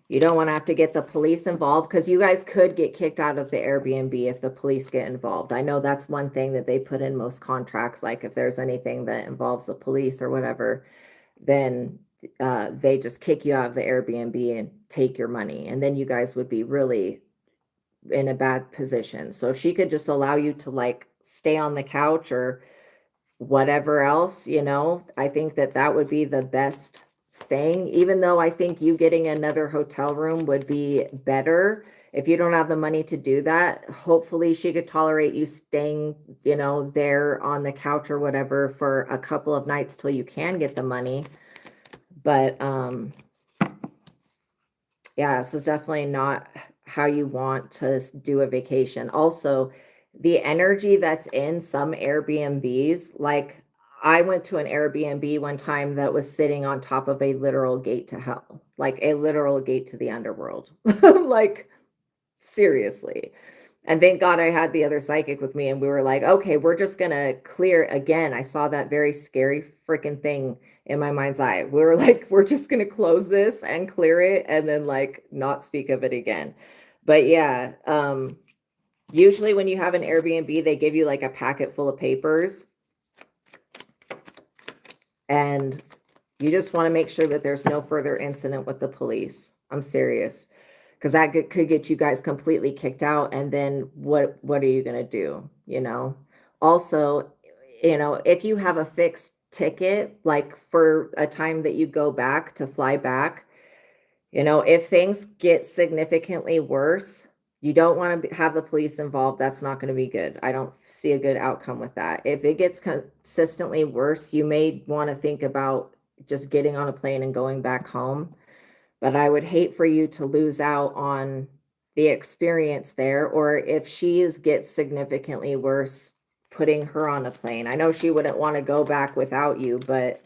You don't want to have to get the police involved, because you guys could get kicked out of the Airbnb if the police get involved. I know that's one thing that they put in most contracts. Like if there's anything that involves the police or whatever, then they just kick you out of the Airbnb and take your money. And then you guys would be really in a bad position. So if she could just allow you to like stay on the couch or whatever else, you know, I think that that would be the best thing, even though I think you getting another hotel room would be better. If you don't have the money to do that, hopefully she could tolerate you staying, you know, there on the couch or whatever for a couple of nights till you can get the money. But yeah, this is definitely not how you want to do a vacation. Also, the energy that's in some Airbnbs, like I went to an Airbnb one time that was sitting on top of a literal gate to hell, like a literal gate to the underworld. Like, seriously. And thank God I had the other psychic with me, and we were like, okay, we're just gonna clear again. I saw that very scary freaking thing in my mind's eye. We were like, we're just gonna close this and clear it and then like not speak of it again. But yeah, usually when you have an Airbnb, they give you like a packet full of papers. And you just want to make sure that there's no further incident with the police. I'm serious. Because that could get you guys completely kicked out. And then what are you going to do? You know? Also, you know, if you have a fixed ticket, like for a time that you go back to fly back, you know, if things get significantly worse, you don't want to have the police involved. That's not going to be good. I don't see a good outcome with that. If it gets consistently worse, you may want to think about just getting on a plane and going back home. But I would hate for you to lose out on the experience there, or if gets significantly worse, putting her on a plane. I know she wouldn't want to go back without you, but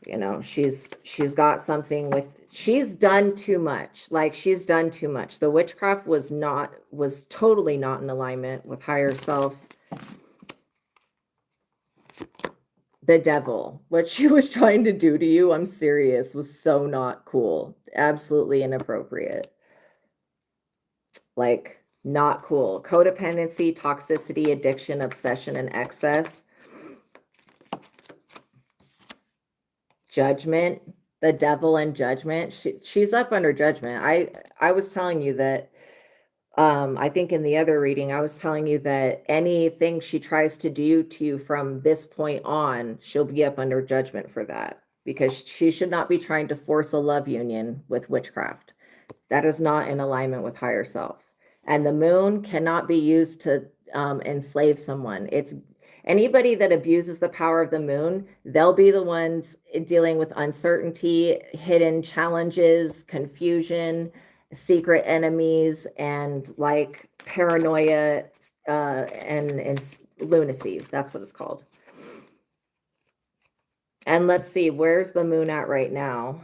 you know, she's got something with, she's done too much. Like she's done too much. The witchcraft was totally not in alignment with higher self. The devil, what she was trying to do to you, I'm serious, was so not cool. Absolutely inappropriate. Like, not cool. Codependency, toxicity, addiction, obsession, and excess. Judgment, the devil and judgment. She's up under judgment. I was telling you that I think in the other reading, I was telling you that anything she tries to do to you from this point on, she'll be up under judgment for that, because she should not be trying to force a love union with witchcraft. That is not in alignment with higher self. And the moon cannot be used to enslave someone. It's anybody that abuses the power of the moon, they'll be the ones dealing with uncertainty, hidden challenges, confusion, secret enemies, and like paranoia and lunacy. That's what it's called. And let's see, where's the moon at right now?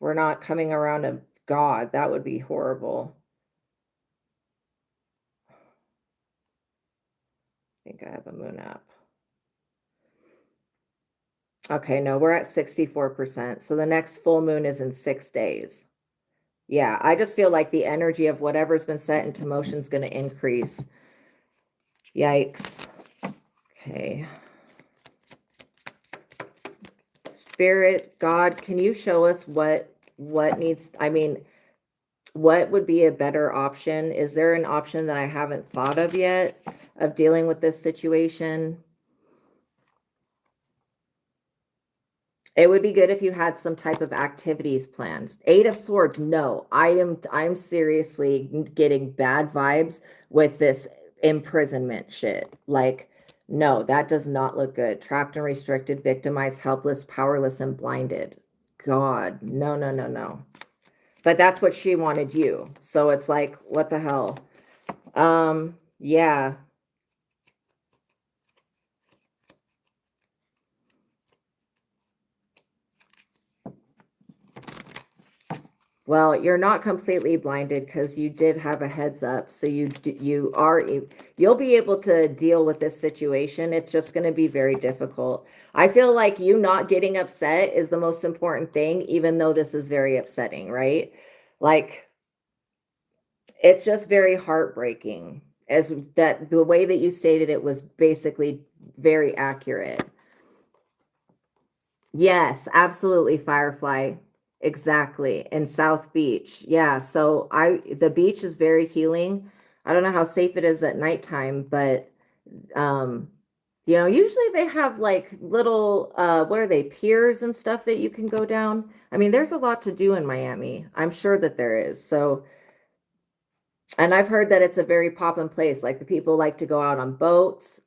We're not coming around a God. That would be horrible. I think I have a moon app. Okay, no, we're at 64%. So the next full moon is in 6 days. Yeah, I just feel like the energy of whatever's been set into motion is going to increase. Yikes. Okay. Spirit, God, can you show us what needs, I mean, what would be a better option? Is there an option that I haven't thought of yet of dealing with this situation? It would be good if you had some type of activities planned. 8 of Swords, no. I'm seriously getting bad vibes with this imprisonment shit. Like, no, that does not look good. Trapped and restricted, victimized, helpless, powerless, and blinded. God, no, no, no, no. But that's what she wanted you. So it's like, what the hell? Yeah. Well, you're not completely blinded because you did have a heads up. So you'll be able to deal with this situation. It's just going to be very difficult. I feel like you not getting upset is the most important thing, even though this is very upsetting, right? Like, it's just very heartbreaking, as that the way that you stated it was basically very accurate. Yes, absolutely, Firefly. Exactly. In South Beach. Yeah. So the beach is very healing. I don't know how safe it is at nighttime, but um, usually they have like little what are they, piers and stuff that you can go down. I mean, there's a lot to do in Miami. I'm sure that there is. So, and I've heard that it's a very poppin' place. Like the people like to go out on boats,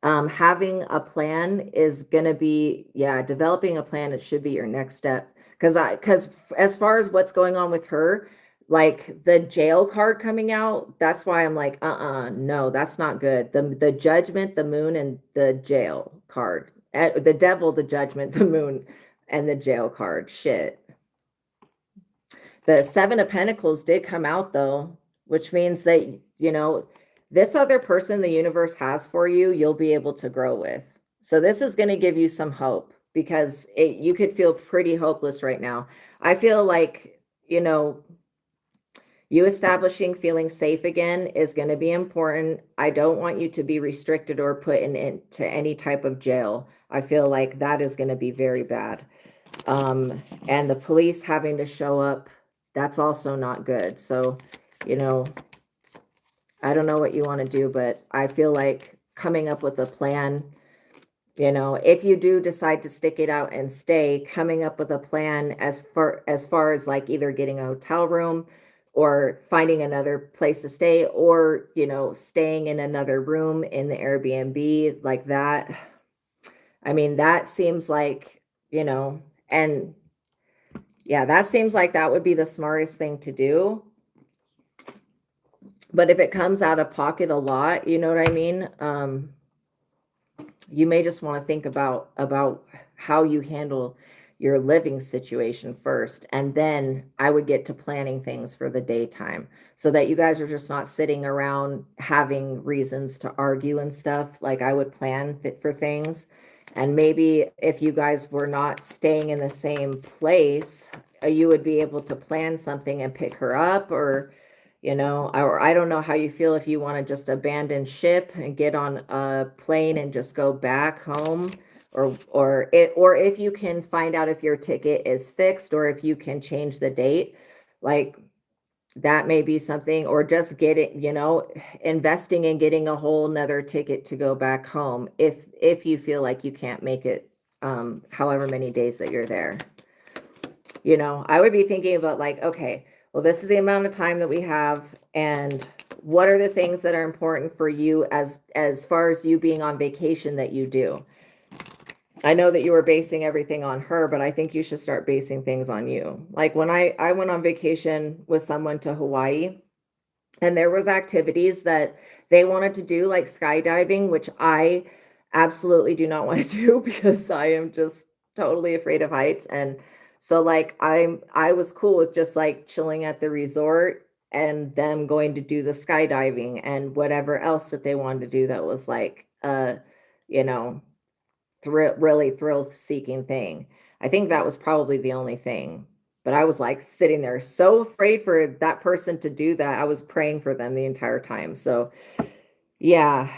having a plan is gonna be, yeah, developing a plan, it should be your next step. Because as far as what's going on with her, like the jail card coming out, that's why I'm like, no, that's not good. The judgment, the moon, and the jail card. The devil, the judgment, the moon, and the jail card. Shit. The Seven of Pentacles did come out though, which means that, this other person the universe has for you, you'll be able to grow with. So this is going to give you some hope because you could feel pretty hopeless right now. I feel like, you establishing feeling safe again is going to be important. I don't want you to be restricted or put into any type of jail. I feel like that is going to be very bad. And the police having to show up, that's also not good. So, I don't know what you want to do, but I feel like coming up with a plan, if you do decide to stick it out and stay, coming up with a plan as far as like either getting a hotel room or finding another place to stay, or, staying in another room in the Airbnb like that. I mean, that seems like, and yeah, that seems like that would be the smartest thing to do. But if it comes out of pocket a lot, you know what I mean? You may just want to think about how you handle your living situation first. And then I would get to planning things for the daytime so that you guys are just not sitting around having reasons to argue and stuff. Like I would plan for things. And maybe if you guys were not staying in the same place, you would be able to plan something and pick her up, or I don't know how you feel if you want to just abandon ship and get on a plane and just go back home, or if you can find out if your ticket is fixed or if you can change the date, like that may be something, or just get it, investing in getting a whole nother ticket to go back home if you feel like you can't make it however many days that you're there. I would be thinking about like, okay, well, this is the amount of time that we have, and what are the things that are important for you as far as you being on vacation that you do. I know that you were basing everything on her, but I think you should start basing things on you. Like when I went on vacation with someone to Hawaii, and there was activities that they wanted to do, like skydiving, which I absolutely do not want to do because I am just totally afraid of heights. And so like I was cool with just like chilling at the resort and them going to do the skydiving and whatever else that they wanted to do that was like really thrill-seeking thing. I think that was probably the only thing. But I was like sitting there so afraid for that person to do that. I was praying for them the entire time. So yeah,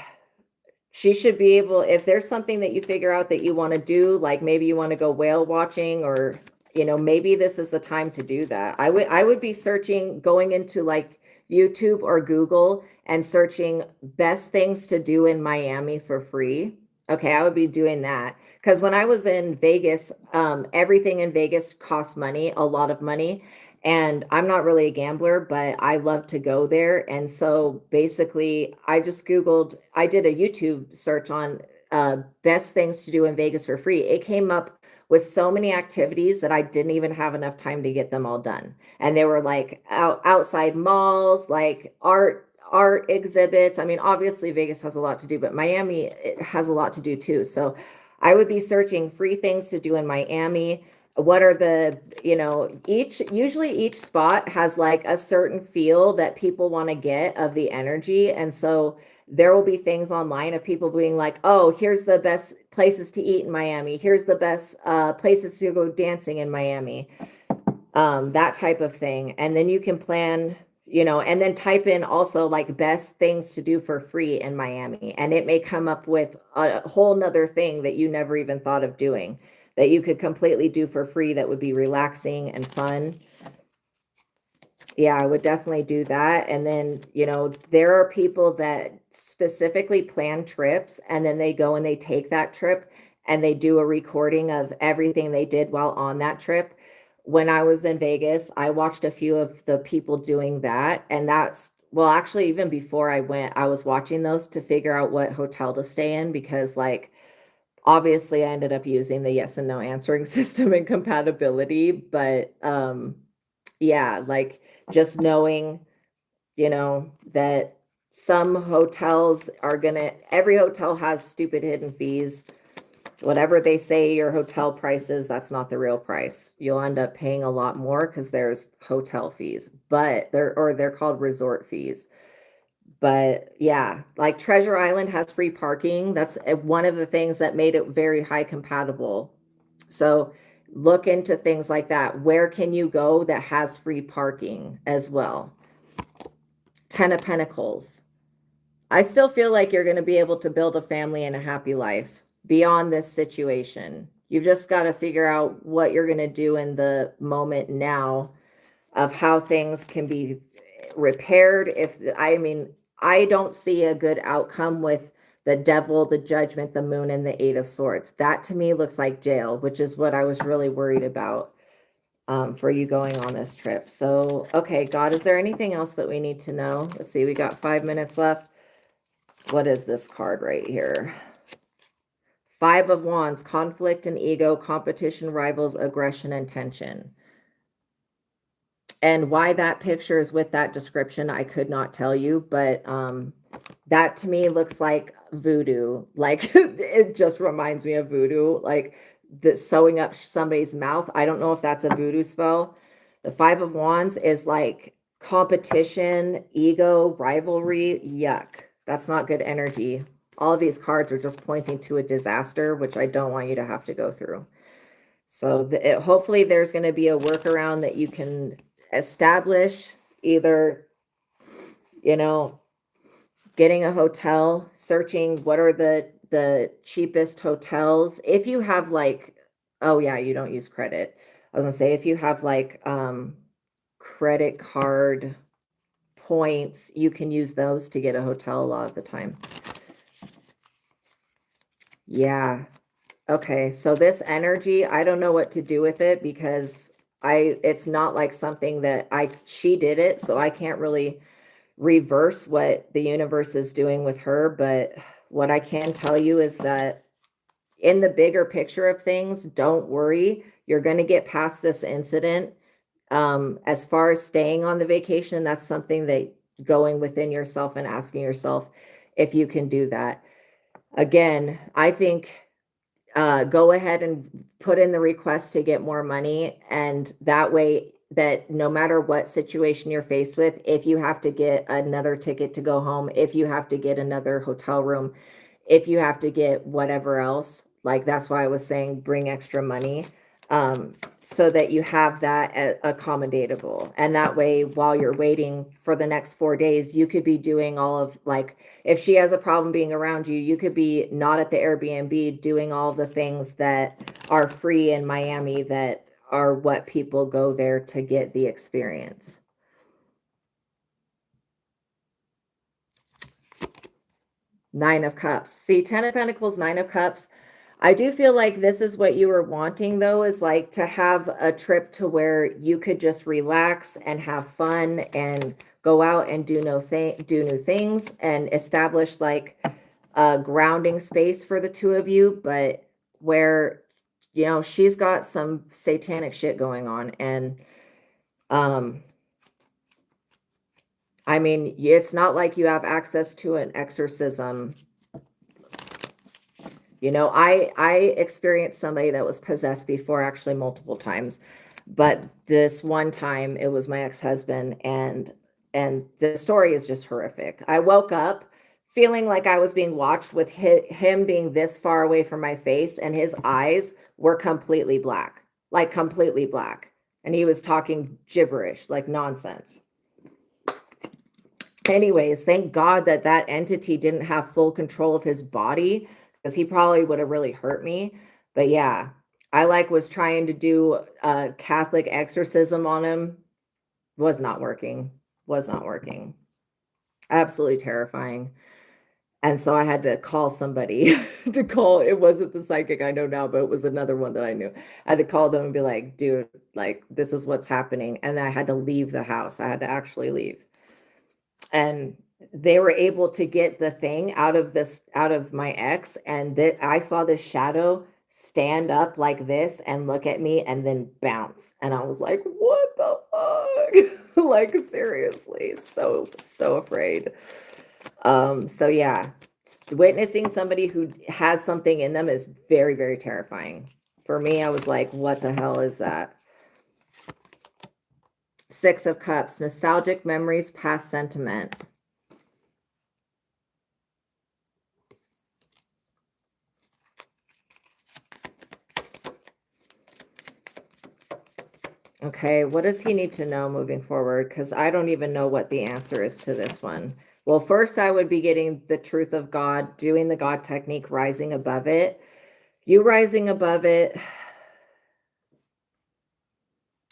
she should be able, if there's something that you figure out that you want to do, like maybe you want to go whale watching, or maybe this is the time to do that. I would be searching, going into like YouTube or Google and searching best things to do in Miami for free. Okay, I would be doing that because when I was in Vegas, everything in Vegas costs money, a lot of money. And I'm not really a gambler, but I love to go there. And so basically, I just Googled, I did a YouTube search on best things to do in Vegas for free. It came up with so many activities that I didn't even have enough time to get them all done. And they were like outside malls, like art exhibits. I mean, obviously Vegas has a lot to do, but Miami has a lot to do too. So I would be searching free things to do in Miami, what are the, usually each spot has like a certain feel that people want to get of the energy. And so there will be things online of people being like, oh, here's the best places to eat in Miami. Here's the best places to go dancing in Miami. That type of thing. And then you can plan, and then type in also like best things to do for free in Miami. And it may come up with a whole nother thing that you never even thought of doing, that you could completely do for free that would be relaxing and fun. Yeah, I would definitely do that. And then, there are people that specifically plan trips and then they go and they take that trip and they do a recording of everything they did while on that trip. When I was in Vegas, I watched a few of the people doing that. And well, actually, even before I went, I was watching those to figure out what hotel to stay in because, like, obviously I ended up using the yes and no answering system and compatibility, but yeah, like just knowing, that some hotels are every hotel has stupid hidden fees. Whatever they say your hotel price is, that's not the real price. You'll end up paying a lot more because there's hotel fees, but they're called resort fees. But yeah, like Treasure Island has free parking. That's one of the things that made it very high compatible. So look into things like that. Where can you go that has free parking as well? Ten of Pentacles. I still feel like you're going to be able to build a family and a happy life beyond this situation. You've just got to figure out what you're going to do in the moment now of how things can be repaired. I don't see a good outcome with the Devil, the Judgment, the Moon, and the Eight of Swords. That to me looks like jail, which is what I was really worried about for you going on this trip. So, okay, God, is there anything else that we need to know? Let's see, we got 5 minutes left. What is this card right here? Five of Wands, conflict and ego, competition, rivals, aggression, and tension. And why that picture is with that description, I could not tell you, but that to me looks like voodoo. Like it just reminds me of voodoo, like the sewing up somebody's mouth. I don't know if that's a voodoo spell. The Five of Wands is like competition, ego, rivalry. Yuck. That's not good energy. All of these cards are just pointing to a disaster, which I don't want you to have to go through. So hopefully there's going to be a workaround that you can establish, either, getting a hotel, searching what are the cheapest hotels. If you have like, oh yeah, you don't use credit. I was gonna say, if you have like credit card points, you can use those to get a hotel a lot of the time. Yeah. Okay, so this energy, I don't know what to do with it because it's not like something that she did it, so I can't really reverse what the universe is doing with her. But what I can tell you is that in the bigger picture of things, don't worry, you're going to get past this incident. As far as staying on the vacation, that's something that going within yourself and asking yourself if you can do that. Again, I think go ahead and put in the request to get more money. And that way, that no matter what situation you're faced with, if you have to get another ticket to go home, if you have to get another hotel room, if you have to get whatever else, like that's why I was saying bring extra money, so that you have that accommodatable. And that way, while you're waiting for the next 4 days, you could be doing all of, like, if she has a problem being around you, you could be not at the Airbnb doing all of the things that are free in Miami that are what people go there to get the experience. Nine of Cups. See, 10 of Pentacles, Nine of Cups. I do feel like this is what you were wanting, though, is like to have a trip to where you could just relax and have fun and go out and do new things and establish like a grounding space for the two of you, but where, she's got some satanic shit going on. And, I mean, it's not like you have access to an exorcism. You know, I experienced somebody that was possessed before, actually multiple times, but this one time it was my ex-husband, and the story is just horrific. I woke up feeling like I was being watched with him being this far away from my face, and his eyes were completely black, like completely black. And he was talking gibberish, like nonsense. Anyways, thank God that that entity didn't have full control of his body, because he probably would have really hurt me. But yeah, I was trying to do a Catholic exorcism on him. Was not working. Was not working. Absolutely terrifying. And so I had to call somebody to call. It wasn't the psychic I know now, but it was another one that I knew. I had to call them and be like, dude, like, this is what's happening. And I had to leave the house. I had to actually leave. And they were able to get the thing out of my ex. And I saw this shadow stand up like this and look at me and then bounce. And I was like, what the fuck? Like, seriously, so afraid. So yeah, witnessing somebody who has something in them is very, very terrifying. For me, I was like, what the hell is that? 6 of Cups, nostalgic memories, past sentiment. Okay, what does he need to know moving forward? Because I don't even know what the answer is to this one. Well, first I would be getting the truth of God, doing the God technique, rising above it. You rising above it.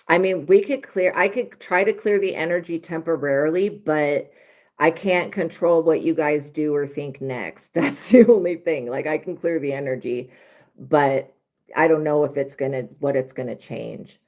I mean, I could try to clear the energy temporarily, but I can't control what you guys do or think next. That's the only thing. Like, I can clear the energy, but I don't know if what it's gonna change.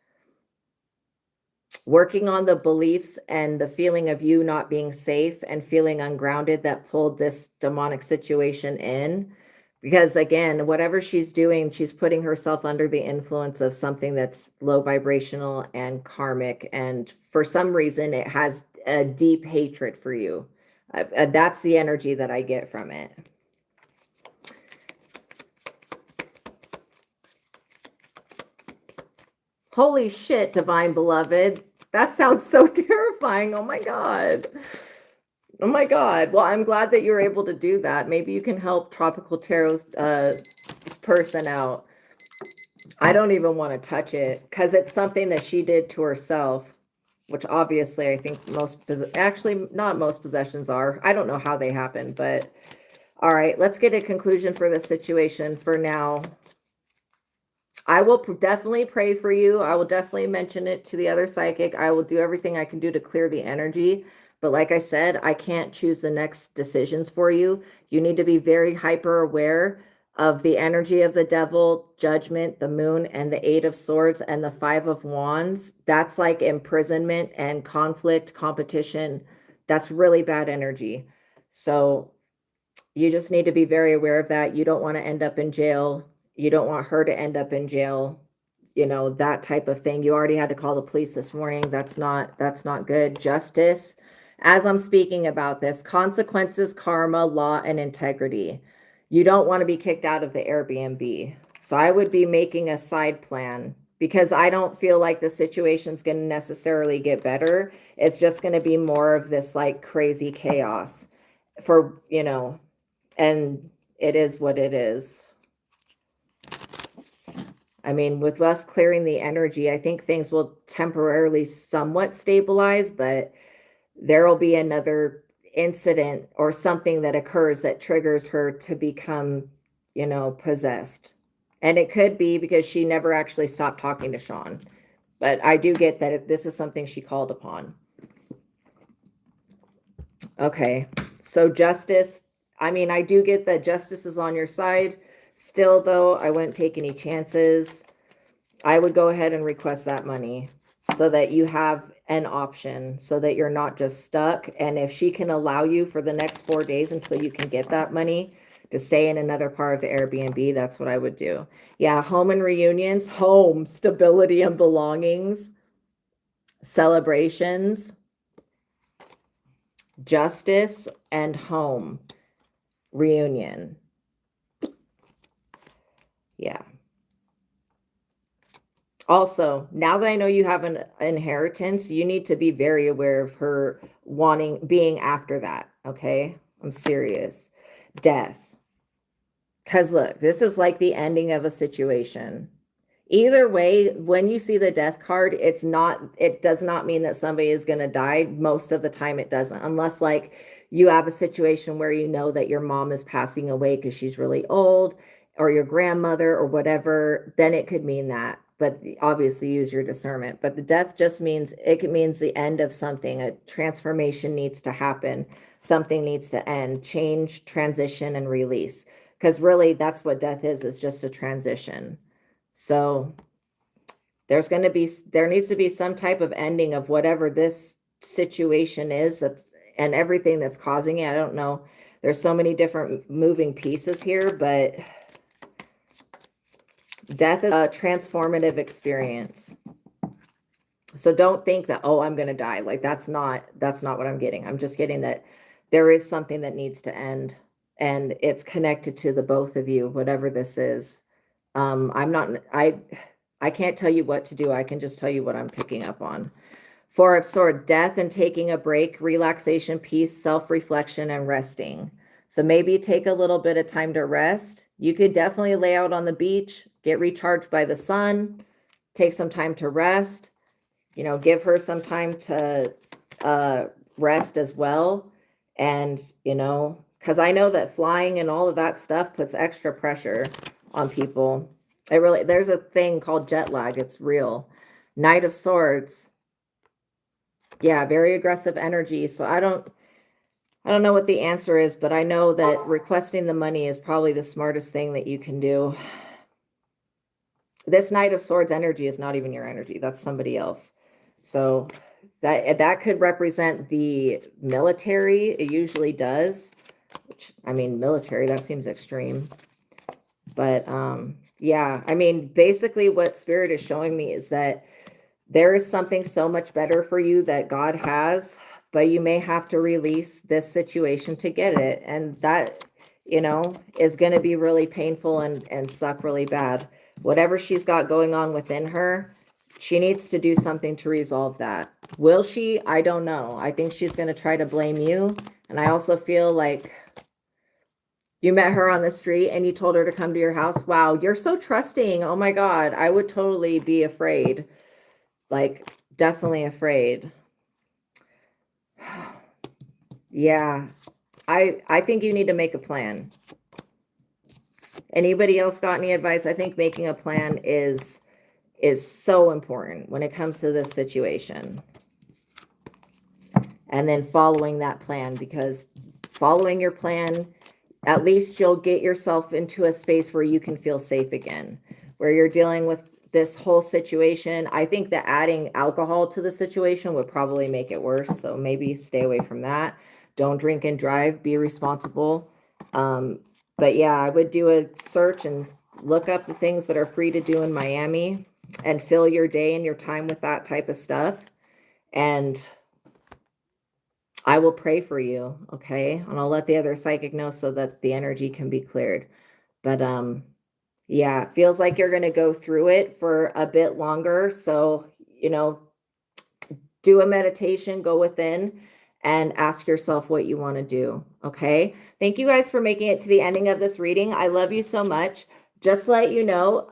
Working on the beliefs and the feeling of you not being safe and feeling ungrounded that pulled this demonic situation in. Because again, whatever she's doing, she's putting herself under the influence of something that's low vibrational and karmic. And for some reason, it has a deep hatred for you. That's the energy that I get from it. Holy shit, divine beloved. That sounds so terrifying. Oh my God. Oh my God. Well, I'm glad that you're able to do that. Maybe you can help Tropical Tarot's person out. I don't even want to touch it because it's something that she did to herself, which obviously I think actually not most possessions are. I don't know how they happen, but all right, let's get a conclusion for this situation for now. I will definitely pray for you. I will definitely mention it to the other psychic. I will do everything I can do to clear the energy. But like I said, I can't choose the next decisions for you. You need to be very hyper aware of the energy of the devil, judgment, the moon, and the 8 of Swords and the 5 of Wands. That's like imprisonment and conflict, competition. That's really bad energy. So you just need to be very aware of that. You don't want to end up in jail. You don't want her to end up in jail, you know, that type of thing. You already had to call the police this morning. That's not good. Justice, as I'm speaking about this, consequences, karma, law, and integrity. You don't want to be kicked out of the Airbnb. So I would be making a side plan because I don't feel like the situation's going to necessarily get better. It's just going to be more of this like crazy chaos for, you know, and it is what it is. I mean, with us clearing the energy, I think things will temporarily somewhat stabilize, but there will be another incident or something that occurs that triggers her to become, you know, possessed. And it could be because she never actually stopped talking to Sean. But I do get that this is something she called upon. Okay, so justice. I mean, I do get that justice is on your side. Still, though, I wouldn't take any chances. I would go ahead and request that money so that you have an option, so that you're not just stuck. And if she can allow you for the next 4 days until you can get that money to stay in another part of the Airbnb, that's what I would do. Yeah, home and reunions, home, stability and belongings, celebrations, justice, and home, reunion. Yeah. Also, now that I know you have an inheritance, you need to be very aware of her being after that. Okay. I'm serious. Death. Because look, this is like the ending of a situation. Either way, when you see the death card, it does not mean that somebody is going to die. Most of the time it doesn't, unless like you have a situation where you know that your mom is passing away because she's really old, or your grandmother or whatever, then it could mean that. But obviously use your discernment. But the death just means the end of something. A transformation needs to happen. Something needs to end, change, transition, and release. Because really that's what death is just a transition. So there needs to be some type of ending of whatever this situation is, and everything that's causing it. I don't know. There's so many different moving pieces here, but death is a transformative experience. So don't think that, oh, I'm going to die. Like that's not what I'm getting. I'm just getting that there is something that needs to end, and it's connected to the both of you, whatever this is. I can't tell you what to do. I can just tell you what I'm picking up on. Four of Swords, death and taking a break, relaxation, peace, self-reflection, and resting. So maybe take a little bit of time to rest. You could definitely lay out on the beach, get recharged by the sun, take some time to rest, give her some time to rest as well. And, because I know that flying and all of that stuff puts extra pressure on people. There's a thing called jet lag. It's real. Knight of Swords. Yeah, very aggressive energy. So I don't know what the answer is, but I know that requesting the money is probably the smartest thing that you can do. This Knight of Swords energy is not even your energy. That's somebody else. So that could represent the military. It usually does. Which, I mean, military, that seems extreme. But yeah, I mean, basically what Spirit is showing me is that there is something so much better for you that God has, but you may have to release this situation to get it. And that, is going to be really painful and suck really bad. Whatever she's got going on within her, she needs to do something to resolve that. Will she? I don't know. I think she's going to try to blame you. And I also feel like you met her on the street and you told her to come to your house. Wow, you're so trusting. Oh my God, I would totally be afraid. Like, definitely afraid. Yeah, I think you need to make a plan. Anybody else got any advice? I think making a plan is so important when it comes to this situation. And then following that plan, because following your plan, at least you'll get yourself into a space where you can feel safe again, where you're dealing with this whole situation. I think that adding alcohol to the situation would probably make it worse. So maybe stay away from that. Don't drink and drive, be responsible. But yeah, I would do a search and look up the things that are free to do in Miami and fill your day and your time with that type of stuff. And I will pray for you, okay? And I'll let the other psychic know so that the energy can be cleared. But yeah, it feels like you're going to go through it for a bit longer. So, do a meditation, go within, and ask yourself what you want to do, okay? Thank you guys for making it to the ending of this reading. I love you so much. Just let you know,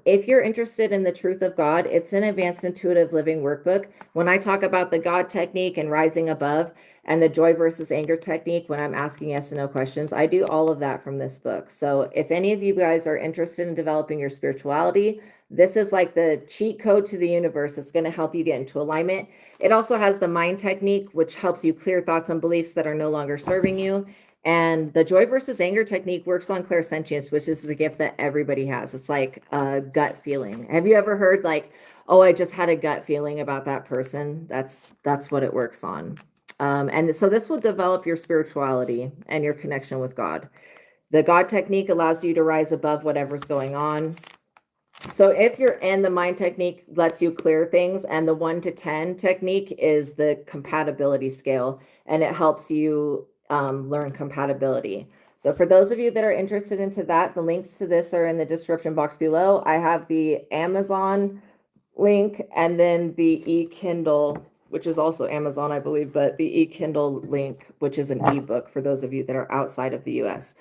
if you're interested in the truth of God, it's an advanced intuitive living workbook. When I talk about the God technique and rising above and the joy versus anger technique, when I'm asking yes and no questions, I do all of that from this book. So if any of you guys are interested in developing your spirituality, this is like the cheat code to the universe. It's going to help you get into alignment. It also has the mind technique, which helps you clear thoughts and beliefs that are no longer serving you. And the joy versus anger technique works on clairsentience, which is the gift that everybody has. It's like a gut feeling. Have you ever heard like, oh, I just had a gut feeling about that person? That's what it works on. And so this will develop your spirituality and your connection with God. The God technique allows you to rise above whatever's going on. So if you're in the mind technique, lets you clear things, and the 1 to 10 technique is the compatibility scale, and it helps you learn compatibility. So for those of you that are interested into that, the links to this are in the description box below. I have the Amazon link and then the eKindle, which is also Amazon, I believe, but the eKindle link, which is an ebook for those of you that are outside of the US.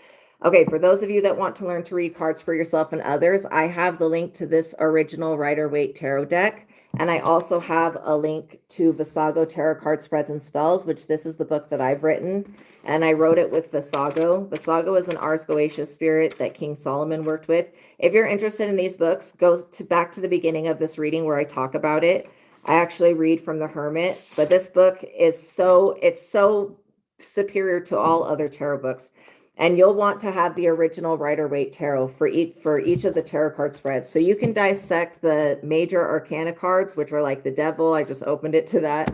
Okay, for those of you that want to learn to read cards for yourself and others, I have the link to this original Rider-Waite Tarot deck. And I also have a link to Vassago Tarot Card Spreads and Spells, which this is the book that I've written. And I wrote it with Vassago. Vassago is an Ars Goetia spirit that King Solomon worked with. If you're interested in these books, go back to the beginning of this reading where I talk about it. I actually read from the Hermit, but this book is it's so superior to all other tarot books. And you'll want to have the original Rider-Waite Tarot for each of the tarot card spreads. So you can dissect the major arcana cards, which are like the Devil. I just opened it to that.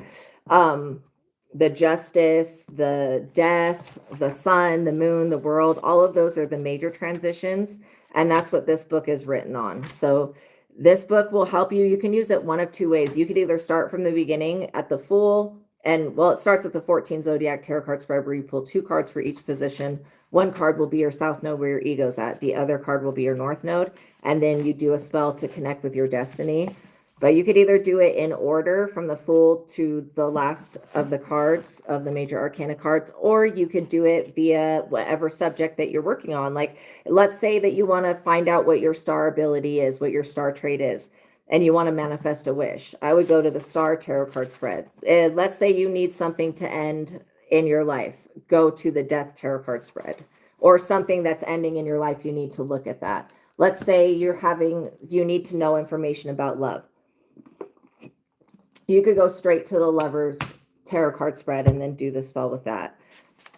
The Justice, the Death, the Sun, the Moon, the World. All of those are the major transitions. And that's what this book is written on. So this book will help you. You can use it one of two ways. You could either start from the beginning at the Fool. And well, it starts with the 14 Zodiac Tarot card spread where you pull 2 cards for each position. One card will be your South Node where your ego's at. The other card will be your North Node. And then you do a spell to connect with your destiny. But you could either do it in order from the Fool to the last of the cards of the major arcana cards, or you could do it via whatever subject that you're working on. Like, let's say that you want to find out what your star ability is, what your star trait is, and you want to manifest a wish. I would go to the Star Tarot card spread. Let's say you need something to end in your life. Go to the Death Tarot card spread, or something that's ending in your life. You need to look at that. Let's say you need to know information about love. You could go straight to the Lover's Tarot card spread and then do the spell with that.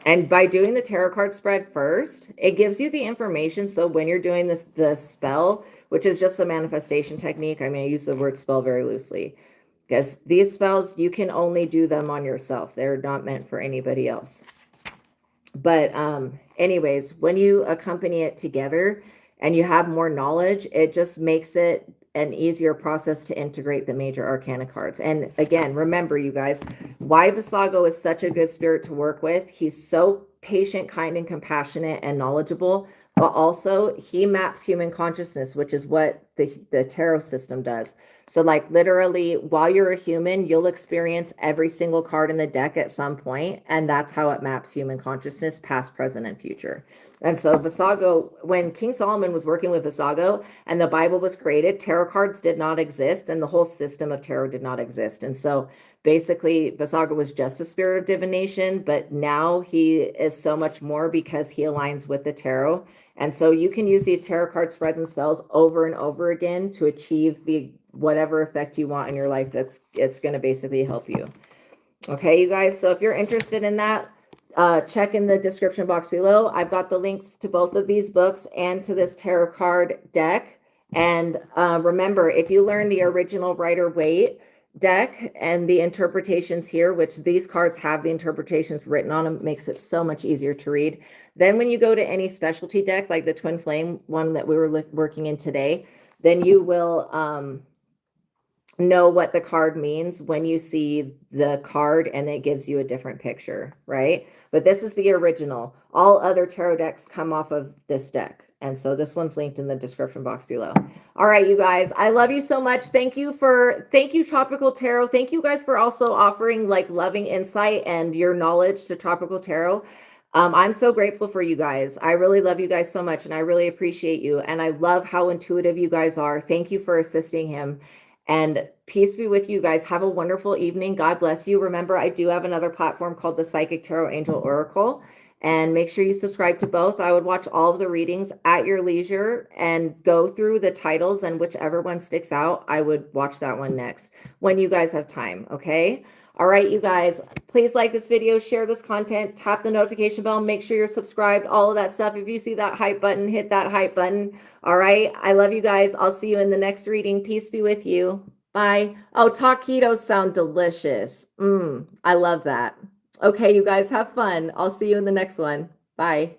And by doing the tarot card spread first, it gives you the information. So when you're doing the spell, which is just a manifestation technique, I mean, I use the word spell very loosely, because these spells, you can only do them on yourself. They're not meant for anybody else. But anyways, when you accompany it together and you have more knowledge, it just makes it an easier process to integrate the major arcana cards. And again, remember, you guys, why Vassago is such a good spirit to work with. He's so patient, kind, and compassionate and knowledgeable, but also he maps human consciousness, which is what the tarot system does. So like literally while you're a human, you'll experience every single card in the deck at some point, and that's how it maps human consciousness, past, present, and future. And so Vassago, when King Solomon was working with Vassago and the Bible was created, tarot cards did not exist and the whole system of tarot did not exist. And so basically Vassago was just a spirit of divination, but now he is so much more because he aligns with the tarot. And so you can use these tarot card spreads and spells over and over again to achieve whatever effect you want in your life. It's going to basically help you. Okay, you guys. So if you're interested in that, check in the description box below. I've got the links to both of these books and to this tarot card deck. And remember, if you learn the original Rider-Waite deck and the interpretations here, which these cards have the interpretations written on them, makes it so much easier to read. Then when you go to any specialty deck, like the Twin Flame one that we were working in today, then you will know what the card means when you see the card and it gives you a different picture, right? But this is the original. All other tarot decks come off of this deck. And so this one's linked in the description box below. All right, you guys, I love you so much. Thank you, Tropical Tarot. Thank you guys for also offering like loving insight and your knowledge to Tropical Tarot. I'm so grateful for you guys. I really love you guys so much and I really appreciate you. And I love how intuitive you guys are. Thank you for assisting him. And peace be with you guys. Have a wonderful evening. God bless you. Remember, I do have another platform called the Psychic Tarot Angel Oracle. And make sure you subscribe to both. I would watch all of the readings at your leisure and go through the titles, and whichever one sticks out, I would watch that one next when you guys have time, okay? All right, you guys, please like this video, share this content, tap the notification bell, make sure you're subscribed, all of that stuff. If you see that hype button, hit that hype button. All right, I love you guys. I'll see you in the next reading. Peace be with you. Bye. Oh, taquitos sound delicious. I love that. Okay, you guys have fun. I'll see you in the next one. Bye.